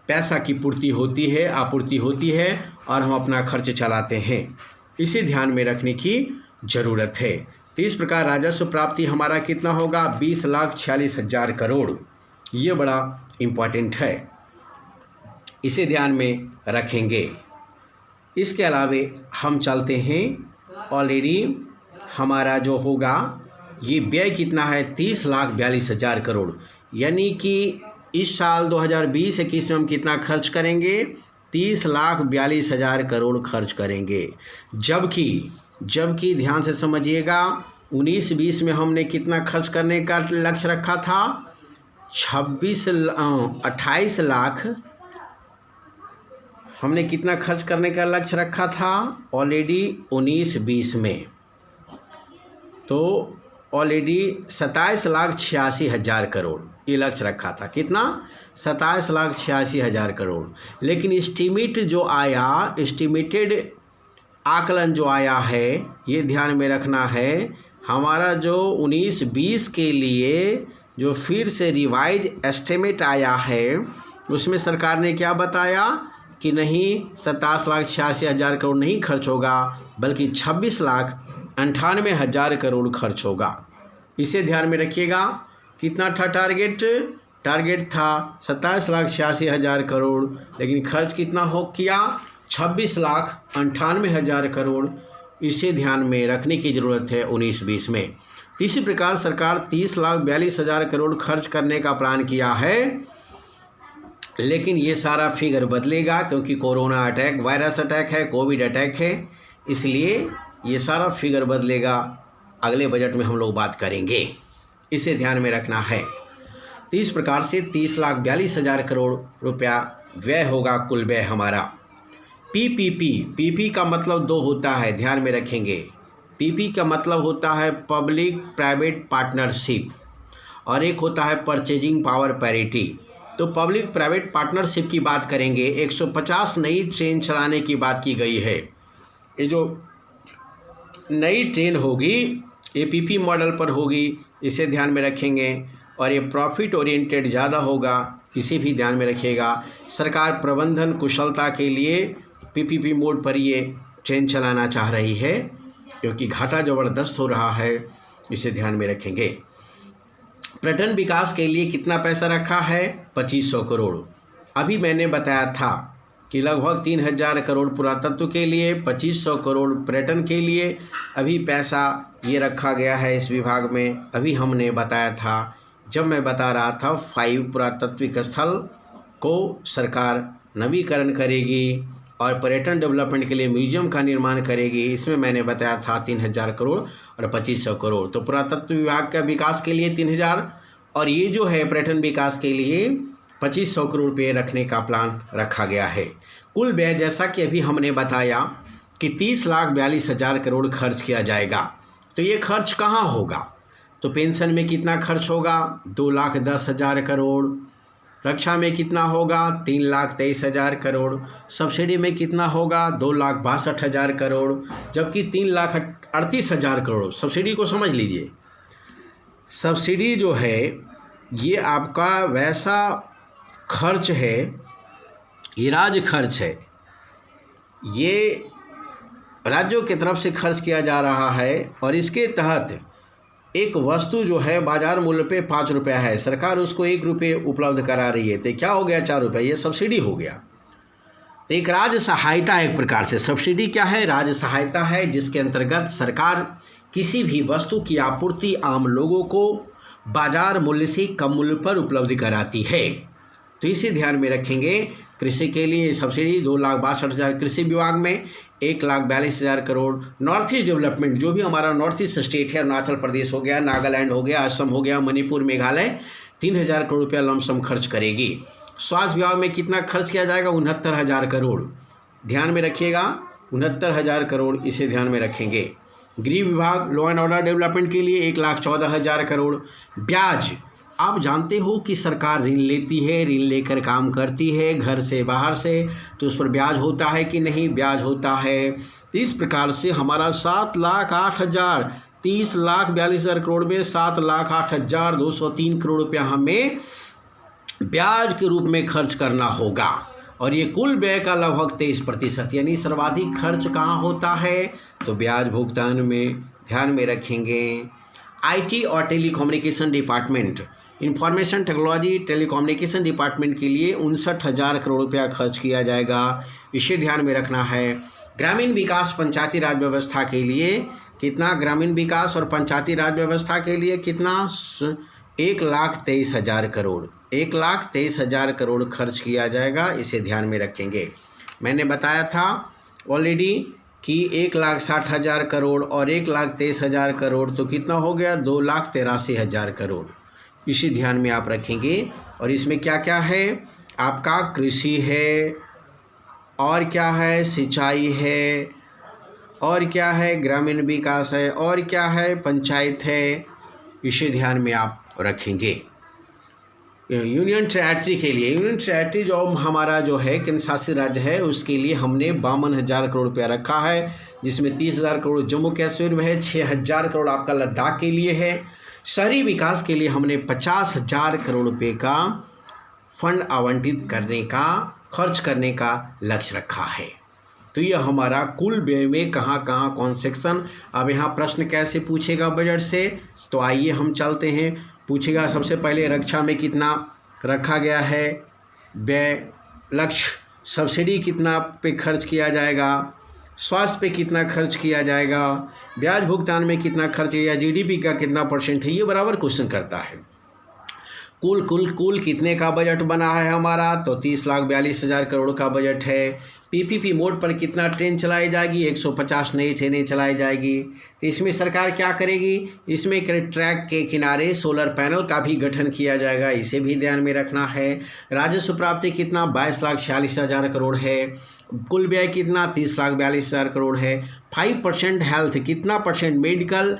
पैसा की पूर्ति होती है, आपूर्ति होती है और हम अपना खर्च चलाते हैं। इसे ध्यान में रखने की ज़रूरत है। तो इस प्रकार राजस्व प्राप्ति हमारा कितना होगा? 20,46,000 करोड़। ये बड़ा इम्पॉर्टेंट है, इसे ध्यान में रखेंगे। इसके अलावे हम चलते हैं। ऑलरेडी हमारा जो होगा ये व्यय कितना है? 30,42,000 करोड़। यानी कि इस साल 2020-21 में हम कितना खर्च करेंगे? 30,42,000 करोड़ खर्च करेंगे। जबकि ध्यान से समझिएगा 19-20 में हमने कितना खर्च करने का लक्ष्य रखा था? 28 लाख हमने कितना खर्च करने का लक्ष्य रखा था? ऑलरेडी 19-20 में तो ऑलरेडी 27,86,000 करोड़ ये लक्ष्य रखा था। कितना? 27,86,000 करोड़। लेकिन एस्टिमेटेड आकलन जो आया है ये ध्यान में रखना है। हमारा जो 19-20 के लिए जो फिर से रिवाइज एस्टिमेट आया है उसमें सरकार ने क्या बताया कि नहीं 27,86,000 करोड़ नहीं खर्च होगा, बल्कि 26,98,000 करोड़ खर्च होगा। इसे ध्यान में रखिएगा। कितना था टारगेट? टारगेट था 27,86,000 करोड़, लेकिन खर्च कितना किया? 26,98,000 करोड़। इसे ध्यान में रखने की ज़रूरत है 19-20 में। इसी प्रकार सरकार 30,42,000 करोड़ खर्च करने का प्लान किया है, लेकिन ये सारा फिगर बदलेगा क्योंकि कोरोना अटैक, वायरस अटैक है, कोविड अटैक है, इसलिए ये सारा फिगर बदलेगा। अगले बजट में हम लोग बात करेंगे, इसे ध्यान में रखना है। तो इस प्रकार से 30,42,000 करोड़ रुपया व्यय होगा, कुल व्यय हमारा। पीपीपी का मतलब दो होता है, ध्यान में रखेंगे। पीपी का मतलब होता है पब्लिक प्राइवेट पार्टनरशिप और एक होता है परचेजिंग पावर पैरिटी। तो पब्लिक प्राइवेट पार्टनरशिप की बात करेंगे। 150 नई ट्रेन चलाने की बात की गई है। ये जो नई ट्रेन होगी ये पीपी मॉडल पर होगी, इसे ध्यान में रखेंगे। और ये प्रॉफिट ओरिएंटेड ज़्यादा होगा, इसे भी ध्यान में रखिएगा। सरकार प्रबंधन कुशलता के लिए पीपीपी मोड पर ये ट्रेन चलाना चाह रही है क्योंकि घाटा ज़बरदस्त हो रहा है, इसे ध्यान में रखेंगे। पर्यटन विकास के लिए कितना पैसा रखा है? 2500 करोड़। अभी मैंने बताया था कि लगभग 3,000 करोड़ पुरातत्व के लिए, 2500 करोड़ पर्यटन के लिए अभी पैसा ये रखा गया है इस विभाग में। अभी हमने बताया था जब मैं बता रहा था 5 पुरातत्विक स्थल को सरकार नवीकरण करेगी और पर्यटन डेवलपमेंट के लिए म्यूजियम का निर्माण करेगी। इसमें मैंने बताया था 3000 करोड़ और 2500 करोड़। तो पुरातत्व विभाग का विकास के लिए 3000 और ये जो है पर्यटन विकास के लिए 2500 करोड़ रुपये रखने का प्लान रखा गया है। कुल व्यय जैसा कि अभी हमने बताया कि 30,42,000 करोड़ खर्च किया जाएगा। तो ये खर्च कहाँ होगा? तो पेंशन में कितना खर्च होगा? 2,10,000 करोड़। रक्षा में कितना होगा? 3,23,000 करोड़। सब्सिडी में कितना होगा? 2,62,000 करोड़, जबकि 3,38,000 करोड़। सब्सिडी को समझ लीजिए, सब्सिडी जो है ये आपका वैसा खर्च है, ये राज्य खर्च है, ये राज्यों की तरफ से खर्च किया जा रहा है और इसके तहत एक वस्तु जो है बाजार मूल्य पे 5 रुपया है, सरकार उसको 1 रुपये उपलब्ध करा रही है, तो क्या हो गया? 4 रुपये, ये सब्सिडी हो गया। तो एक राज्य सहायता एक प्रकार से, सब्सिडी क्या है? राज्य सहायता है, जिसके अंतर्गत सरकार किसी भी वस्तु की आपूर्ति आम लोगों को बाजार मूल्य से कम मूल्य पर उपलब्ध कराती है। तो इसे ध्यान में रखेंगे। कृषि के लिए सब्सिडी 2,62,000 कृषि विभाग में, 1,42,000 करोड़ नॉर्थ ईस्ट डेवलपमेंट, जो भी हमारा नॉर्थ ईस्ट स्टेट है, अरुणाचल प्रदेश हो गया, नागालैंड हो गया, असम हो गया, मणिपुर, मेघालय, 3,000 करोड़ रुपया लमसम खर्च करेगी। स्वास्थ्य विभाग में कितना खर्च किया जाएगा? 69,000 करोड़। ध्यान में रखिएगा, 69,000 करोड़, इसे ध्यान में रखेंगे। गृह विभाग, लॉ एंड ऑर्डर डेवलपमेंट के लिए 1,14,000 करोड़। ब्याज, आप जानते हो कि सरकार ऋण लेती है, ऋण लेकर काम करती है घर से बाहर से, तो उस पर ब्याज होता है कि नहीं? ब्याज होता है। तो इस प्रकार से हमारा 7,08,000, 30,42,000 करोड़ में 7,08,203 करोड़ रुपया हमें ब्याज के रूप में खर्च करना होगा। और ये कुल व्यय का लगभग 23%, यानी सर्वाधिक खर्च कहाँ होता है? तो ब्याज भुगतान में। ध्यान में रखेंगे। IT और telecommunication department, information technology telecommunication department के लिए 59,000 करोड़ रुपया खर्च किया जाएगा, इसे ध्यान में रखना है। ग्रामीण विकास पंचायती राज व्यवस्था के लिए कितना? ग्रामीण विकास और पंचायती राज व्यवस्था के लिए कितना? 1,23,000 करोड़, 1,23,000 करोड़ खर्च किया जाएगा, इसे ध्यान में रखेंगे। मैंने बताया था ऑलरेडी कि 1,60,000 करोड़ और 1,23,000 करोड़, तो कितना हो गया? 2,83,000 करोड़, इसी ध्यान में आप रखेंगे। और इसमें क्या क्या है? आपका कृषि है, और क्या है? सिंचाई है, और क्या है? ग्रामीण विकास है, और क्या है? पंचायत है, इसे ध्यान में आप रखेंगे। यूनियन टेरिटरी के लिए, यूनियन टेरिटरी जो हमारा जो है केंद्र शासित राज्य है, उसके लिए हमने 52,000 करोड़ रुपया रखा है, जिसमें 30,000 करोड़ जम्मू कश्मीर में है, 6,000 करोड़ आपका लद्दाख के लिए है। शहरी विकास के लिए हमने 50,000 करोड़ रुपये का फंड आवंटित करने का, खर्च करने का लक्ष्य रखा है। तो यह हमारा कुल व्यय में कहाँ कहाँ कौन सेक्शन। अब यहाँ प्रश्न कैसे पूछेगा बजट से, तो आइए हम चलते हैं। पूछेगा सबसे पहले रक्षा में कितना रखा गया है व्यय लक्ष्य, सब्सिडी कितना पे खर्च किया जाएगा, स्वास्थ्य पे कितना खर्च किया जाएगा, ब्याज भुगतान में कितना खर्च है, या जीडीपी का कितना परसेंट है, ये बराबर क्वेश्चन करता है। कुल कितने का बजट बना है हमारा, तो 30,42,000 करोड़ का बजट है। पीपीपी मोड पर कितना ट्रेन चलाई जाएगी, 150 नई ट्रेनें चलाई जाएगी। तो इसमें सरकार क्या करेगी, इसमें ट्रैक के किनारे सोलर पैनल का भी गठन किया जाएगा, इसे भी ध्यान में रखना है। राजस्व प्राप्ति कितना, 22,46,000 करोड़ है। कुल व्यय कितना, 30,42,000 करोड़ है। 5% हेल्थ, कितना परसेंट मेडिकल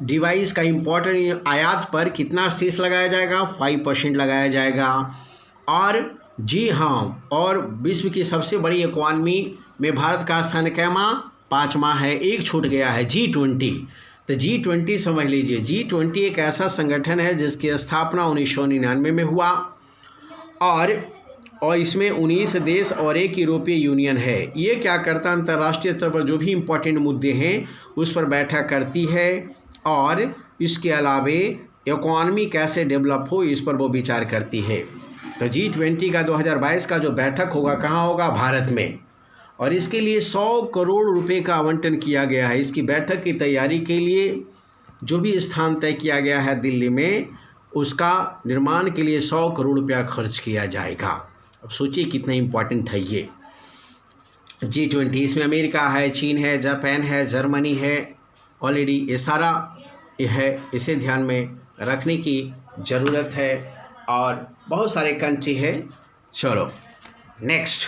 डिवाइस का इम्पोर्टेंट आयात पर कितना सेस लगाया जाएगा, 5% लगाया जाएगा। और जी हाँ, और विश्व की सबसे बड़ी इकॉनमी में भारत का स्थान कैमा, 5वां है, एक छूट गया है G20। तो G20 समझ लीजिए, G20 एक ऐसा संगठन है जिसकी स्थापना 1999 में हुआ, और इसमें 19 देश और एक यूरोपीय यूनियन है। ये क्या करता है, अंतर्राष्ट्रीय स्तर पर जो भी इम्पोर्टेंट मुद्दे हैं उस पर बैठक करती है, और इसके अलावे इकॉनमी कैसे डेवलप हो इस पर वो विचार करती है। तो G20 का 2022 का जो बैठक होगा कहाँ होगा, भारत में, और इसके लिए 100 करोड़ रुपए का आवंटन किया गया है। इसकी बैठक की तैयारी के लिए जो भी स्थान तय किया गया है दिल्ली में, उसका निर्माण के लिए 100 करोड़ रुपया खर्च किया जाएगा। अब सोचिए कितना इम्पोर्टेंट है ये G20। इसमें अमेरिका है, चीन है, जापान है, जर्मनी है, ऑलरेडी ये सारा ये है, इसे ध्यान में रखने की ज़रूरत है और बहुत सारे कंट्री है। चलो नेक्स्ट,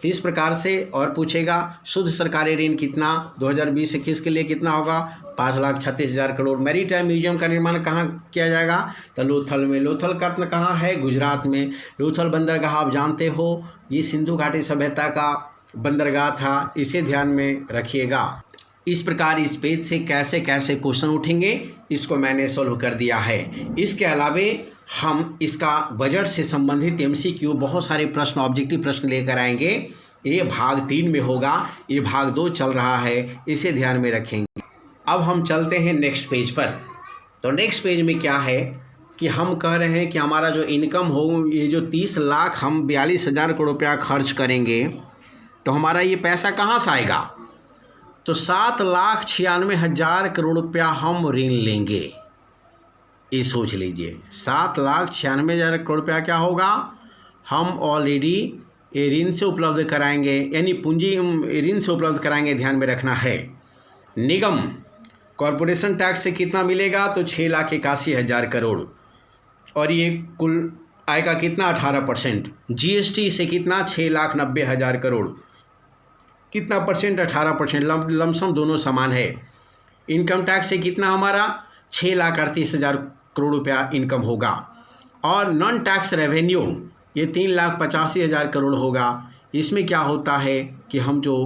इस प्रकार से और पूछेगा शुद्ध सरकारी ऋण कितना 2020-21 के लिए कितना होगा? 5,36,000 करोड़। मैरीटाइम म्यूजियम का निर्माण कहाँ किया जाएगा? तो लोथल में। लोथल का कहाँ है? गुजरात में। लोथल बंदरगाह आप जानते हो, ये सिंधु घाटी सभ्यता का बंदरगाह था, इसे ध्यान में रखिएगा। इस प्रकार इस पेज से कैसे कैसे क्वेश्चन उठेंगे इसको मैंने सोल्व कर दिया है। इसके अलावे हम इसका बजट से संबंधित MCQ बहुत सारे प्रश्न, ऑब्जेक्टिव प्रश्न लेकर आएंगे। ये भाग 3 में होगा, ये भाग 2 चल रहा है, इसे ध्यान में रखेंगे। अब हम चलते हैं नेक्स्ट पेज पर। तो नेक्स्ट पेज में क्या है कि हम कह रहे हैं कि हमारा जो इनकम हो, ये जो 30 लाख हम 42,000 करोड़ रुपया खर्च करेंगे तो हमारा ये पैसा कहाँ से आएगा? तो 7,96,000 करोड़ रुपया हम ऋण लेंगे। ये सोच लीजिए 7,96,000 करोड़ रुपया क्या होगा? हम ऑलरेडी ये ऋण से उपलब्ध कराएंगे, यानी पूंजी हम ऋण से उपलब्ध कराएंगे, ध्यान में रखना है। निगम कॉरपोरेशन टैक्स से कितना मिलेगा? तो 6,81,000 करोड़ और ये कुल आय का कितना? 18%। GST से कितना? 6,90,000 करोड़। कितना परसेंट? 18%। लमसम दोनों समान है। इनकम टैक्स से कितना हमारा? 6,38,000 करोड़ रुपया इनकम होगा और नॉन टैक्स रेवेन्यू ये 3,85,000 करोड़ होगा। इसमें क्या होता है कि हम जो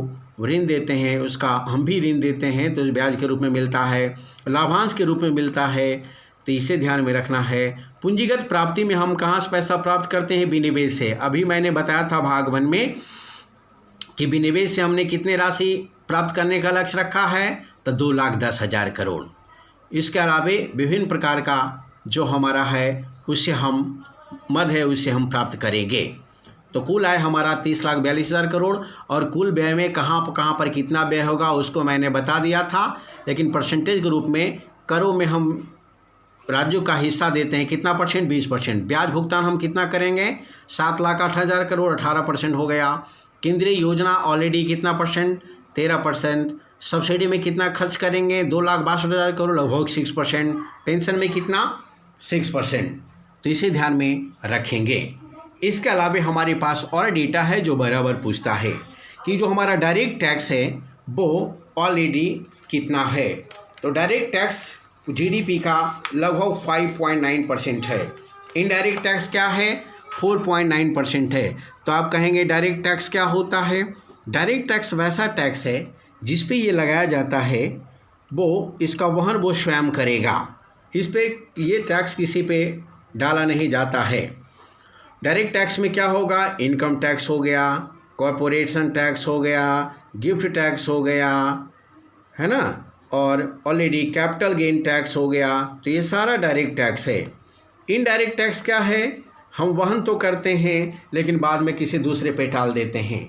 ऋण देते हैं उसका हम भी ऋण देते हैं तो ब्याज के रूप में मिलता है, लाभांश के रूप में मिलता है, तो इसे ध्यान में रखना है। पूंजीगत प्राप्ति में हम कहाँ से पैसा प्राप्त करते हैं? विनिवेश से। अभी मैंने बताया था भाग 1 में कि विनिवेश से हमने कितने राशि प्राप्त करने का लक्ष्य रखा है? तो 2,10,000 करोड़। इसके अलावे विभिन्न प्रकार का जो हमारा है उससे हम मद है उससे हम प्राप्त करेंगे। तो कुल आय हमारा 30,42,000 करोड़ और कुल व्यय में कहाँ पर कितना व्यय होगा उसको मैंने बता दिया था, लेकिन परसेंटेज के रूप में करों में हम राज्यों का हिस्सा देते हैं। कितना परसेंट? 20%। ब्याज भुगतान हम कितना करेंगे? 7,08,000 करोड़, 18% हो गया। केंद्रीय योजना ऑलरेडी कितना परसेंट? 13%। सब्सिडी में कितना खर्च करेंगे? 2,62,000 करोड़, लगभग 6%। पेंशन में कितना? 6%। तो इसे ध्यान में रखेंगे। इसके अलावा हमारे पास और डेटा है जो बराबर पूछता है कि जो हमारा डायरेक्ट टैक्स है वो ऑलरेडी कितना है। तो डायरेक्ट टैक्स GDP का लगभग 5.9% है। इनडायरेक्ट टैक्स क्या है? 4.9% है। तो आप कहेंगे डायरेक्ट टैक्स क्या होता है? डायरेक्ट टैक्स वैसा टैक्स है जिस पे ये लगाया जाता है, वो इसका वहन वो स्वयं करेगा। इस पे ये टैक्स किसी पे डाला नहीं जाता है। डायरेक्ट टैक्स में क्या होगा? इनकम टैक्स हो गया, कॉरपोरेशन टैक्स हो गया, गिफ्ट टैक्स हो गया, है ना, और ऑलरेडी कैपिटल गेन टैक्स हो गया। तो ये सारा डायरेक्ट टैक्स है। इनडायरेक्ट टैक्स क्या है? हम वहन तो करते हैं लेकिन बाद में किसी दूसरे पे टाल देते हैं।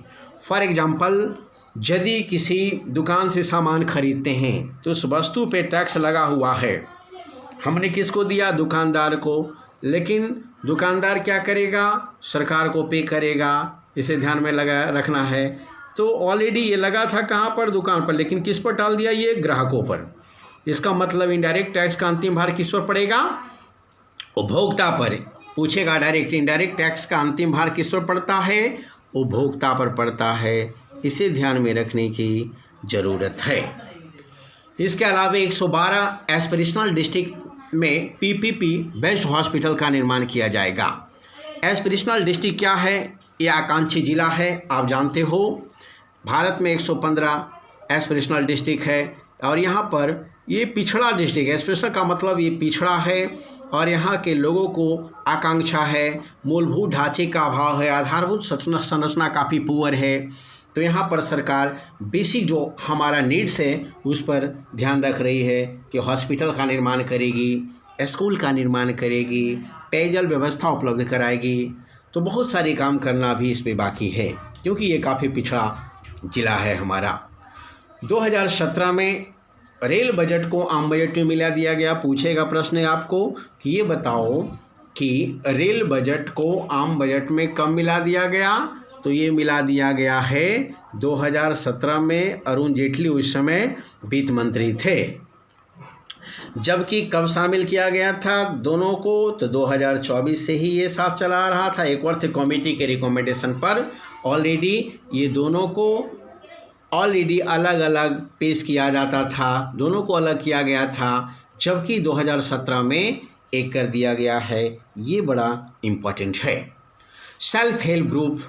फॉर एग्जांपल, यदि किसी दुकान से सामान खरीदते हैं तो उस वस्तु पे टैक्स लगा हुआ है, हमने किसको दिया? दुकानदार को। लेकिन दुकानदार क्या करेगा? सरकार को पे करेगा। इसे ध्यान में लगा रखना है। तो ऑलरेडी ये लगा था कहाँ पर? दुकान पर, लेकिन किस पर टाल दिया? ये ग्राहकों पर। इसका मतलब इनडायरेक्ट टैक्स का अंतिम भार किस पर पड़ेगा? उपभोक्ता पर। पूछेगा डायरेक्ट इनडायरेक्ट टैक्स का अंतिम भार किस पर पड़ता है? उपभोक्ता पर पड़ता है। इसे ध्यान में रखने की ज़रूरत है। इसके अलावा 112 एस्पिरेशनल डिस्ट्रिक्ट में PPP बेस्ट हॉस्पिटल का निर्माण किया जाएगा। एस्पिरेशनल डिस्ट्रिक्ट क्या है? ये आकांक्षी जिला है, आप जानते हो। भारत में 115 एस्पिरेशनल डिस्ट्रिक्ट है और यहाँ पर ये पिछड़ा डिस्ट्रिक्ट है। एस्पिरेशनल का मतलब ये पिछड़ा है और यहाँ के लोगों को आकांक्षा है, मूलभूत ढांचे का अभाव है, आधारभूत संरचना काफ़ी पुअर है। तो यहाँ पर सरकार बेसिक जो हमारा नीड्स है उस पर ध्यान रख रही है कि हॉस्पिटल का निर्माण करेगी, स्कूल का निर्माण करेगी, पेयजल व्यवस्था उपलब्ध कराएगी। तो बहुत सारे काम करना भी इस पे बाकी है क्योंकि ये काफ़ी पिछड़ा जिला है हमारा। 2017 में रेल बजट को आम बजट में मिला दिया गया। पूछेगा प्रश्न आपको कि ये बताओ कि रेल बजट को आम बजट में कब मिला दिया गया, तो ये मिला दिया गया है 2017 में। अरुण जेटली उस समय वित्त मंत्री थे। जबकि कब शामिल किया गया था दोनों को, तो 2024 से ही ये साथ चला रहा था। एक वर्ष कमेटी के रिकमेंडेशन पर ऑलरेडी ये दोनों को ऑलरेडी अलग अलग पेश किया जाता था, दोनों को अलग किया गया था, जबकि 2017 में एक कर दिया गया है। ये बड़ा इम्पोर्टेंट है। सेल्फ हेल्प ग्रुप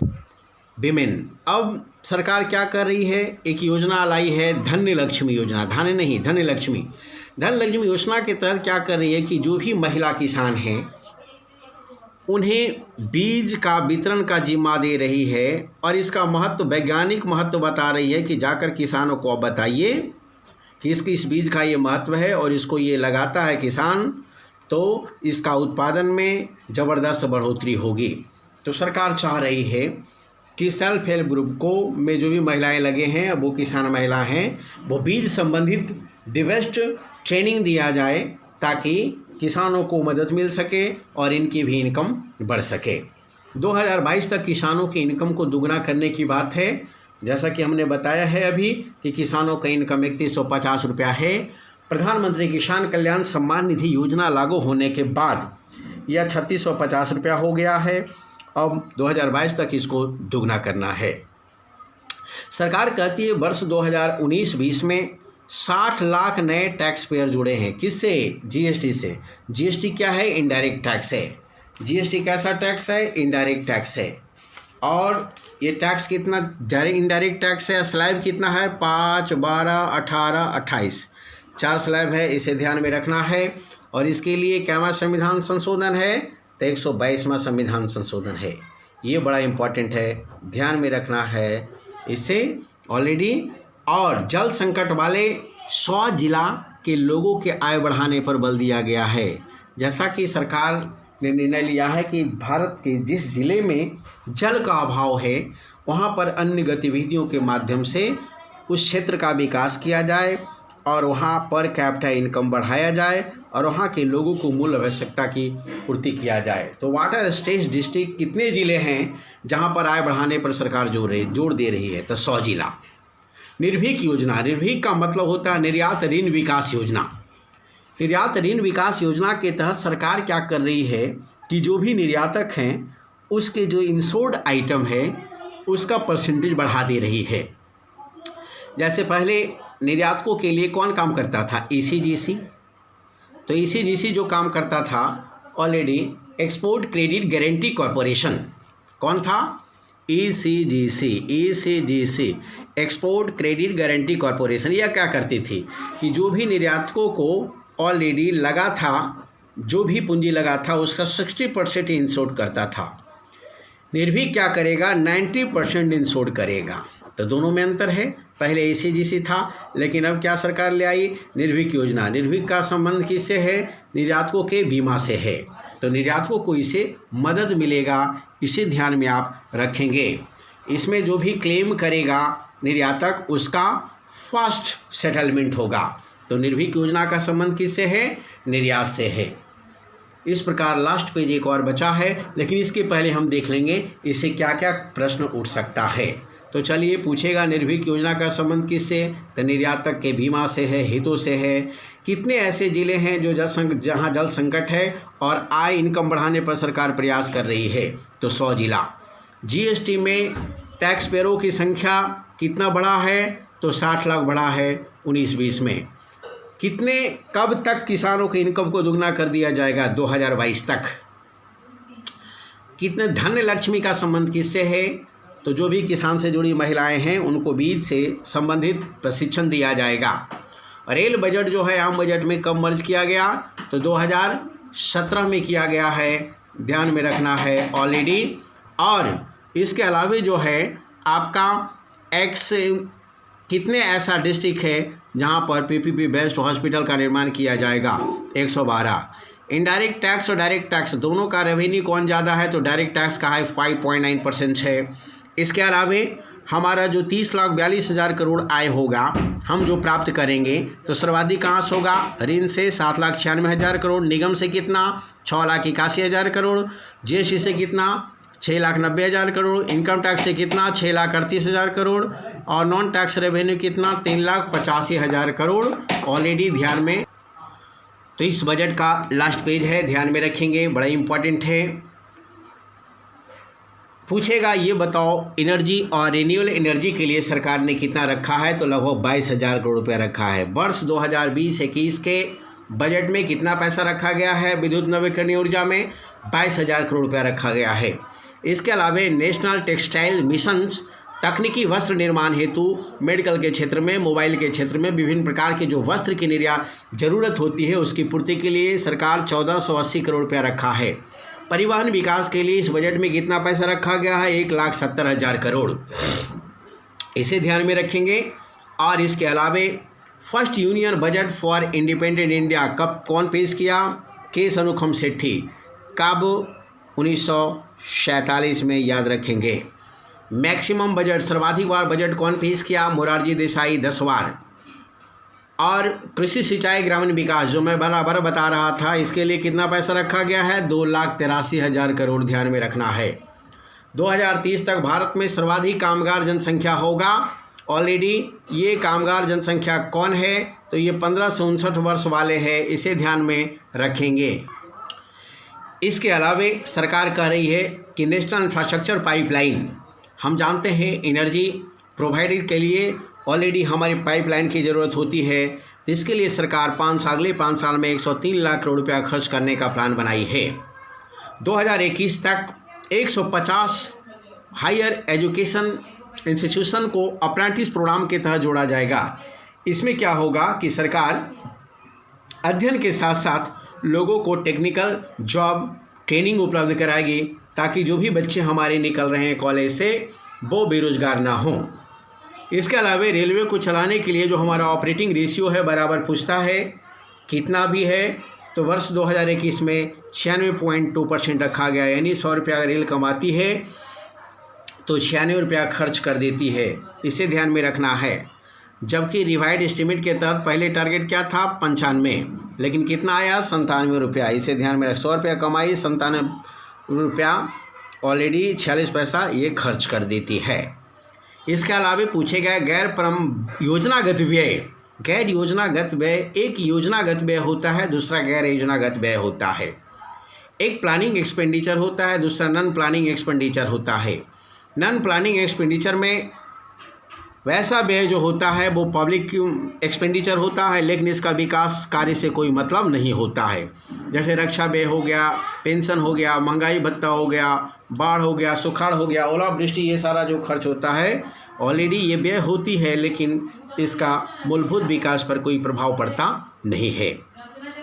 विमेन, अब सरकार क्या कर रही है, एक योजना लाई है धन्य लक्ष्मी योजना, धन्य नहीं धन्य लक्ष्मी। धन्य लक्ष्मी योजना के तहत क्या कर रही है कि जो भी महिला किसान हैं उन्हें बीज का वितरण का जिम्मा दे रही है, और इसका महत्व, वैज्ञानिक महत्व बता रही है कि जाकर किसानों को बताइए कि इस बीज का ये महत्व है, और इसको ये लगाता है किसान तो इसका उत्पादन में ज़बरदस्त बढ़ोतरी होगी। तो सरकार चाह रही है कि सेल्फ हेल्प ग्रुप को में जो भी महिलाएं लगे हैं, वो किसान महिला हैं, वो बीज संबंधित द बेस्ट ट्रेनिंग दिया जाए ताकि किसानों को मदद मिल सके और इनकी भी इनकम बढ़ सके। 2022 तक किसानों की इनकम को दुगना करने की बात है। जैसा कि हमने बताया है अभी कि किसानों का इनकम 3150 रुपया है। प्रधानमंत्री किसान कल्याण सम्मान निधि योजना लागू होने के बाद यह 3650 रुपया हो गया है। अब 2022 तक इसको दुगना करना है। सरकार कहती है वर्ष 2019-20 में 60 लाख नए टैक्स पेयर जुड़े हैं। किससे? जीएसटी से। जीएसटी क्या है? इनडायरेक्ट टैक्स है। जीएसटी कैसा टैक्स है? इनडायरेक्ट टैक्स है। और ये टैक्स कितना डायरेक्ट इनडायरेक्ट टैक्स है? स्लैब कितना है? 5, 12, 18, 28 4 स्लैब है, इसे ध्यान में रखना है। और इसके लिए क्या संविधान संशोधन है? तो 122वां संविधान संशोधन है। ये बड़ा इम्पॉर्टेंट है, ध्यान में रखना है इसे ऑलरेडी। और जल संकट वाले 100 जिला के लोगों के आय बढ़ाने पर बल दिया गया है। जैसा कि सरकार ने निर्णय लिया है कि भारत के जिस ज़िले में जल का अभाव है वहाँ पर अन्य गतिविधियों के माध्यम से उस क्षेत्र का विकास किया जाए और वहाँ पर कैपिटा इनकम बढ़ाया जाए और वहाँ के लोगों को मूल आवश्यकता की पूर्ति किया जाए। तो वाटर स्टेट डिस्ट्रिक्ट कितने ज़िले हैं जहाँ पर आय बढ़ाने पर सरकार जोर दे रही है? तो 100 जिला। निर्भीक योजना, निर्भीक का मतलब होता है निर्यात ऋण विकास योजना। निर्यात ऋण विकास योजना के तहत सरकार क्या कर रही है कि जो भी निर्यातक हैं उसके जो इंश्योर्ड आइटम है उसका परसेंटेज बढ़ा दे रही है। जैसे पहले निर्यातकों के लिए कौन काम करता था? ECGC। तो ECGC जो काम करता था already export credit guarantee corporation. कौन था? ECGC export credit guarantee corporation. यह क्या करती थी कि जो भी निर्यातकों को ऑलरेडी लगा था, जो भी पूंजी लगा था उसका 60% इंश्योर्ड करता था। निर्भीक क्या करेगा? 90% इंश्योर्ड करेगा। तो दोनों में अंतर है। पहले ECGC था लेकिन अब क्या सरकार ले आई? निर्भीक योजना। निर्भीक का संबंध किससे है? निर्यातकों के बीमा से है। तो निर्यातकों को इसे मदद मिलेगा, इसे ध्यान में आप रखेंगे। इसमें जो भी क्लेम करेगा निर्यातक उसका फर्स्ट सेटलमेंट होगा। तो निर्भीक योजना का संबंध किससे है? निर्यात से है। इस प्रकार लास्ट पेज एक और बचा है, लेकिन इसके पहले हम देख लेंगे इससे क्या क्या प्रश्न उठ सकता है। तो चलिए, पूछेगा निर्भीक योजना का संबंध किससे? तो निर्यातक के बीमा से है, हितों से है। कितने ऐसे जिले हैं जो जहाँ जल संकट है और आय इनकम बढ़ाने पर सरकार प्रयास कर रही है? तो 100 जिला। जीएसटी में टैक्स पेयरों की संख्या कितना बढ़ा है? तो 60 लाख बढ़ा है 19-20 में। कितने कब तक किसानों की इनकम को दुगना कर दिया जाएगा? 2022 तक। कितने धन्य लक्ष्मी का संबंध किससे है? तो जो भी किसान से जुड़ी महिलाएं हैं उनको बीज से संबंधित प्रशिक्षण दिया जाएगा। रेल बजट जो है आम बजट में कब मर्ज किया गया? तो 2017 में किया गया है, ध्यान में रखना है ऑलरेडी। और इसके अलावा जो है आपका कितने ऐसा डिस्ट्रिक्ट है जहां पर PPP बेस्ड हॉस्पिटल का निर्माण किया जाएगा? 112। इनडायरेक्ट टैक्स और डायरेक्ट टैक्स दोनों का रेवेन्यू कौन ज़्यादा है? तो डायरेक्ट टैक्स का है 5.9% है। इसके अलावा हमारा जो 30,42,000 करोड़ आय होगा हम जो प्राप्त करेंगे, तो सर्वाधिक कहाँ से होगा? ऋण से 7,96,000 करोड़, निगम से कितना? 6,81,000 करोड़, जीएसटी से कितना? 6,90,000 करोड़, इनकम टैक्स से कितना? 6,38,000 करोड़, और नॉन टैक्स रेवेन्यू कितना? 3,85,000 करोड़ ऑलरेडी ध्यान में। तो इस बजट का लास्ट पेज है, ध्यान में रखेंगे, बड़ा इंपॉर्टेंट है। पूछेगा ये बताओ एनर्जी और रिन्यूएबल एनर्जी के लिए सरकार ने कितना रखा है? तो लगभग 22,000 करोड़ रुपया रखा है। वर्ष 2020-21 के बजट में कितना पैसा रखा गया है? विद्युत नवीकरणीय ऊर्जा में 22,000 करोड़ रुपया रखा गया है। इसके अलावा नेशनल टेक्सटाइल मिशन तकनीकी वस्त्र निर्माण हेतु, मेडिकल के क्षेत्र में, मोबाइल के क्षेत्र में विभिन्न प्रकार के जो वस्त्र की निर्यात जरूरत होती है उसकी पूर्ति के लिए सरकार 1480 करोड़ रुपया रखा है। परिवहन विकास के लिए इस बजट में कितना पैसा रखा गया है? 1,70,000 करोड़, इसे ध्यान में रखेंगे। और इसके अलावा first union budget for independent India कब कौन पेश किया? के अनुपम सेठी। कब? 1947 में, याद रखेंगे। मैक्सिमम बजट, सर्वाधिक बार बजट कौन पेश किया? मोरारजी देसाई 10 बार। और कृषि सिंचाई ग्रामीण विकास जो मैं बराबर बता रहा था, इसके लिए कितना पैसा रखा गया है? 2,83,000 करोड़, ध्यान में रखना है। 2030 तक भारत में सर्वाधिक कामगार जनसंख्या होगा। ऑलरेडी ये कामगार जनसंख्या कौन है? तो ये 15 से 59 वर्ष वाले हैं, इसे ध्यान में रखेंगे। इसके अलावा सरकार कह रही है कि नेशनल इंफ्रास्ट्रक्चर पाइपलाइन, हम जानते हैं एनर्जी प्रोवाइडर के लिए ऑलरेडी हमारी पाइपलाइन की ज़रूरत होती है, तो इसके लिए सरकार अगले 5 साल में 103 लाख करोड़ रुपया खर्च करने का प्लान बनाई है। 2021 तक 150 हायर एजुकेशन इंस्टीट्यूशन को अप्रेंटिस प्रोग्राम के तहत जोड़ा जाएगा। इसमें क्या होगा कि सरकार अध्ययन के साथ साथ लोगों को टेक्निकल जॉब ट्रेनिंग उपलब्ध कराएगी, ताकि जो भी बच्चे हमारे निकल रहे हैं कॉलेज से वो बेरोजगार ना हों। इसके अलावा रेलवे को चलाने के लिए जो हमारा ऑपरेटिंग रेशियो है बराबर पूछता है कितना भी है, तो वर्ष 2021 में 96.2% रखा गया, यानी 100 रुपया रेल कमाती है तो 96 रुपया खर्च कर देती है, इसे ध्यान में रखना है। जबकि रिवाइड एस्टिमेट के तहत पहले टारगेट क्या था? 95, लेकिन कितना आया? 97 रुपया, इसे ध्यान में रख। 100 रुपया कमाई, 97 रुपया ऑलरेडी 46 पैसा ये खर्च कर देती है। इसके अलावा पूछे गए गैर योजनागत व्यय। गैर योजनागत व्यय, एक योजनागत व्यय होता है, दूसरा गैर योजनागत व्यय होता है। एक प्लानिंग एक्सपेंडिचर होता है, दूसरा नॉन प्लानिंग एक्सपेंडिचर होता है। नॉन प्लानिंग एक्सपेंडिचर में वैसा व्यय जो होता है वो पब्लिक एक्सपेंडिचर होता है, लेकिन इसका विकास कार्य से कोई मतलब नहीं होता है। जैसे रक्षा व्यय हो गया, पेंशन हो गया, महंगाई भत्ता हो गया, बाढ़ हो गया, सुखाड़ हो गया, ओलावृष्टि, ये सारा जो खर्च होता है ऑलरेडी ये व्यय होती है, लेकिन इसका मूलभूत विकास पर कोई प्रभाव पड़ता नहीं है।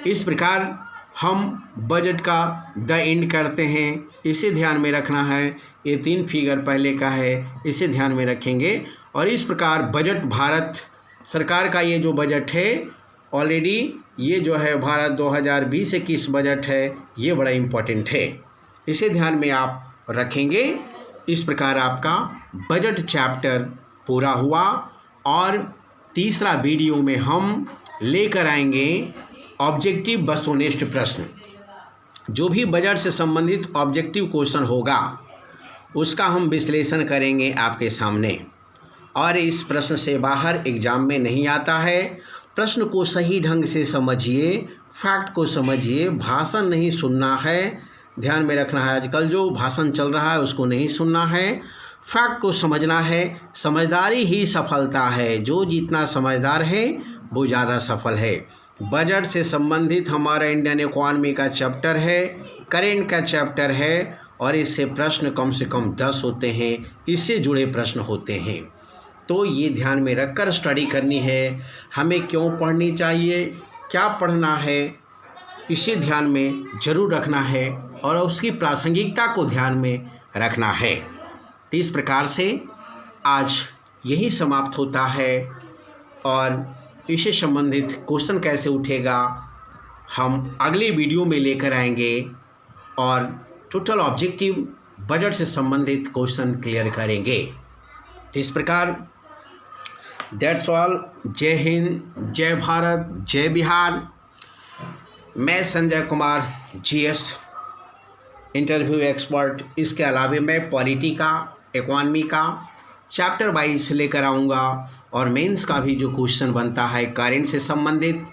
इस प्रकार हम बजट का द एंड करते हैं, इसे ध्यान में रखना है। ये 3 फिगर पहले का है, इसे ध्यान में रखेंगे। और इस प्रकार बजट भारत सरकार का ये जो बजट है ऑलरेडी ये जो है भारत 2020-21 बजट है, ये बड़ा इम्पोर्टेंट है, इसे ध्यान में आप रखेंगे। इस प्रकार आपका बजट चैप्टर पूरा हुआ। और तीसरा वीडियो में हम लेकर आएंगे ऑब्जेक्टिव वस्तुनिष्ठ प्रश्न। जो भी बजट से संबंधित ऑब्जेक्टिव क्वेश्चन होगा उसका हम विश्लेषण करेंगे आपके सामने। और इस प्रश्न से बाहर एग्जाम में नहीं आता है। प्रश्न को सही ढंग से समझिए, फैक्ट को समझिए, भाषण नहीं सुनना है, ध्यान में रखना है। आजकल जो भाषण चल रहा है उसको नहीं सुनना है, फैक्ट को समझना है। समझदारी ही सफलता है, जो जितना समझदार है वो ज़्यादा सफल है। बजट से संबंधित हमारा इंडियन इकोनॉमी का चैप्टर है, करेंट का चैप्टर है, और इससे प्रश्न कम से कम 10 होते हैं, इससे जुड़े प्रश्न होते हैं। तो ये ध्यान में रखकर स्टडी करनी है। हमें क्यों पढ़नी चाहिए, क्या पढ़ना है, इसे ध्यान में जरूर रखना है, और उसकी प्रासंगिकता को ध्यान में रखना है। तो इस प्रकार से आज यही समाप्त होता है। और इससे संबंधित क्वेश्चन कैसे उठेगा हम अगले वीडियो में लेकर आएंगे, और टोटल ऑब्जेक्टिव बजट से संबंधित क्वेश्चन क्लियर करेंगे। तो इस प्रकार दैट्स ऑल। जय हिंद, जय भारत, जय बिहार। मैं Sanjay Kumar, GS interview expert. इसके अलावा मैं पॉलिटी का, इकोनॉमी का चैप्टर वाइज लेकर आऊँगा और मेंस का भी जो क्वेश्चन बनता है करेंट से संबंधित,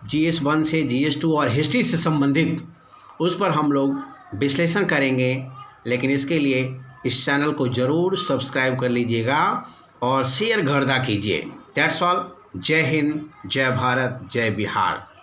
जीएस 1 से जीएस 2 और हिस्ट्री से संबंधित, उस पर हम लोग विश्लेषण करेंगे। लेकिन इसके लिए इस चैनल को ज़रूर सब्सक्राइब कर लीजिएगा और शेयर गर्दा कीजिए। That's all. जय हिंद, जय भारत, जय बिहार।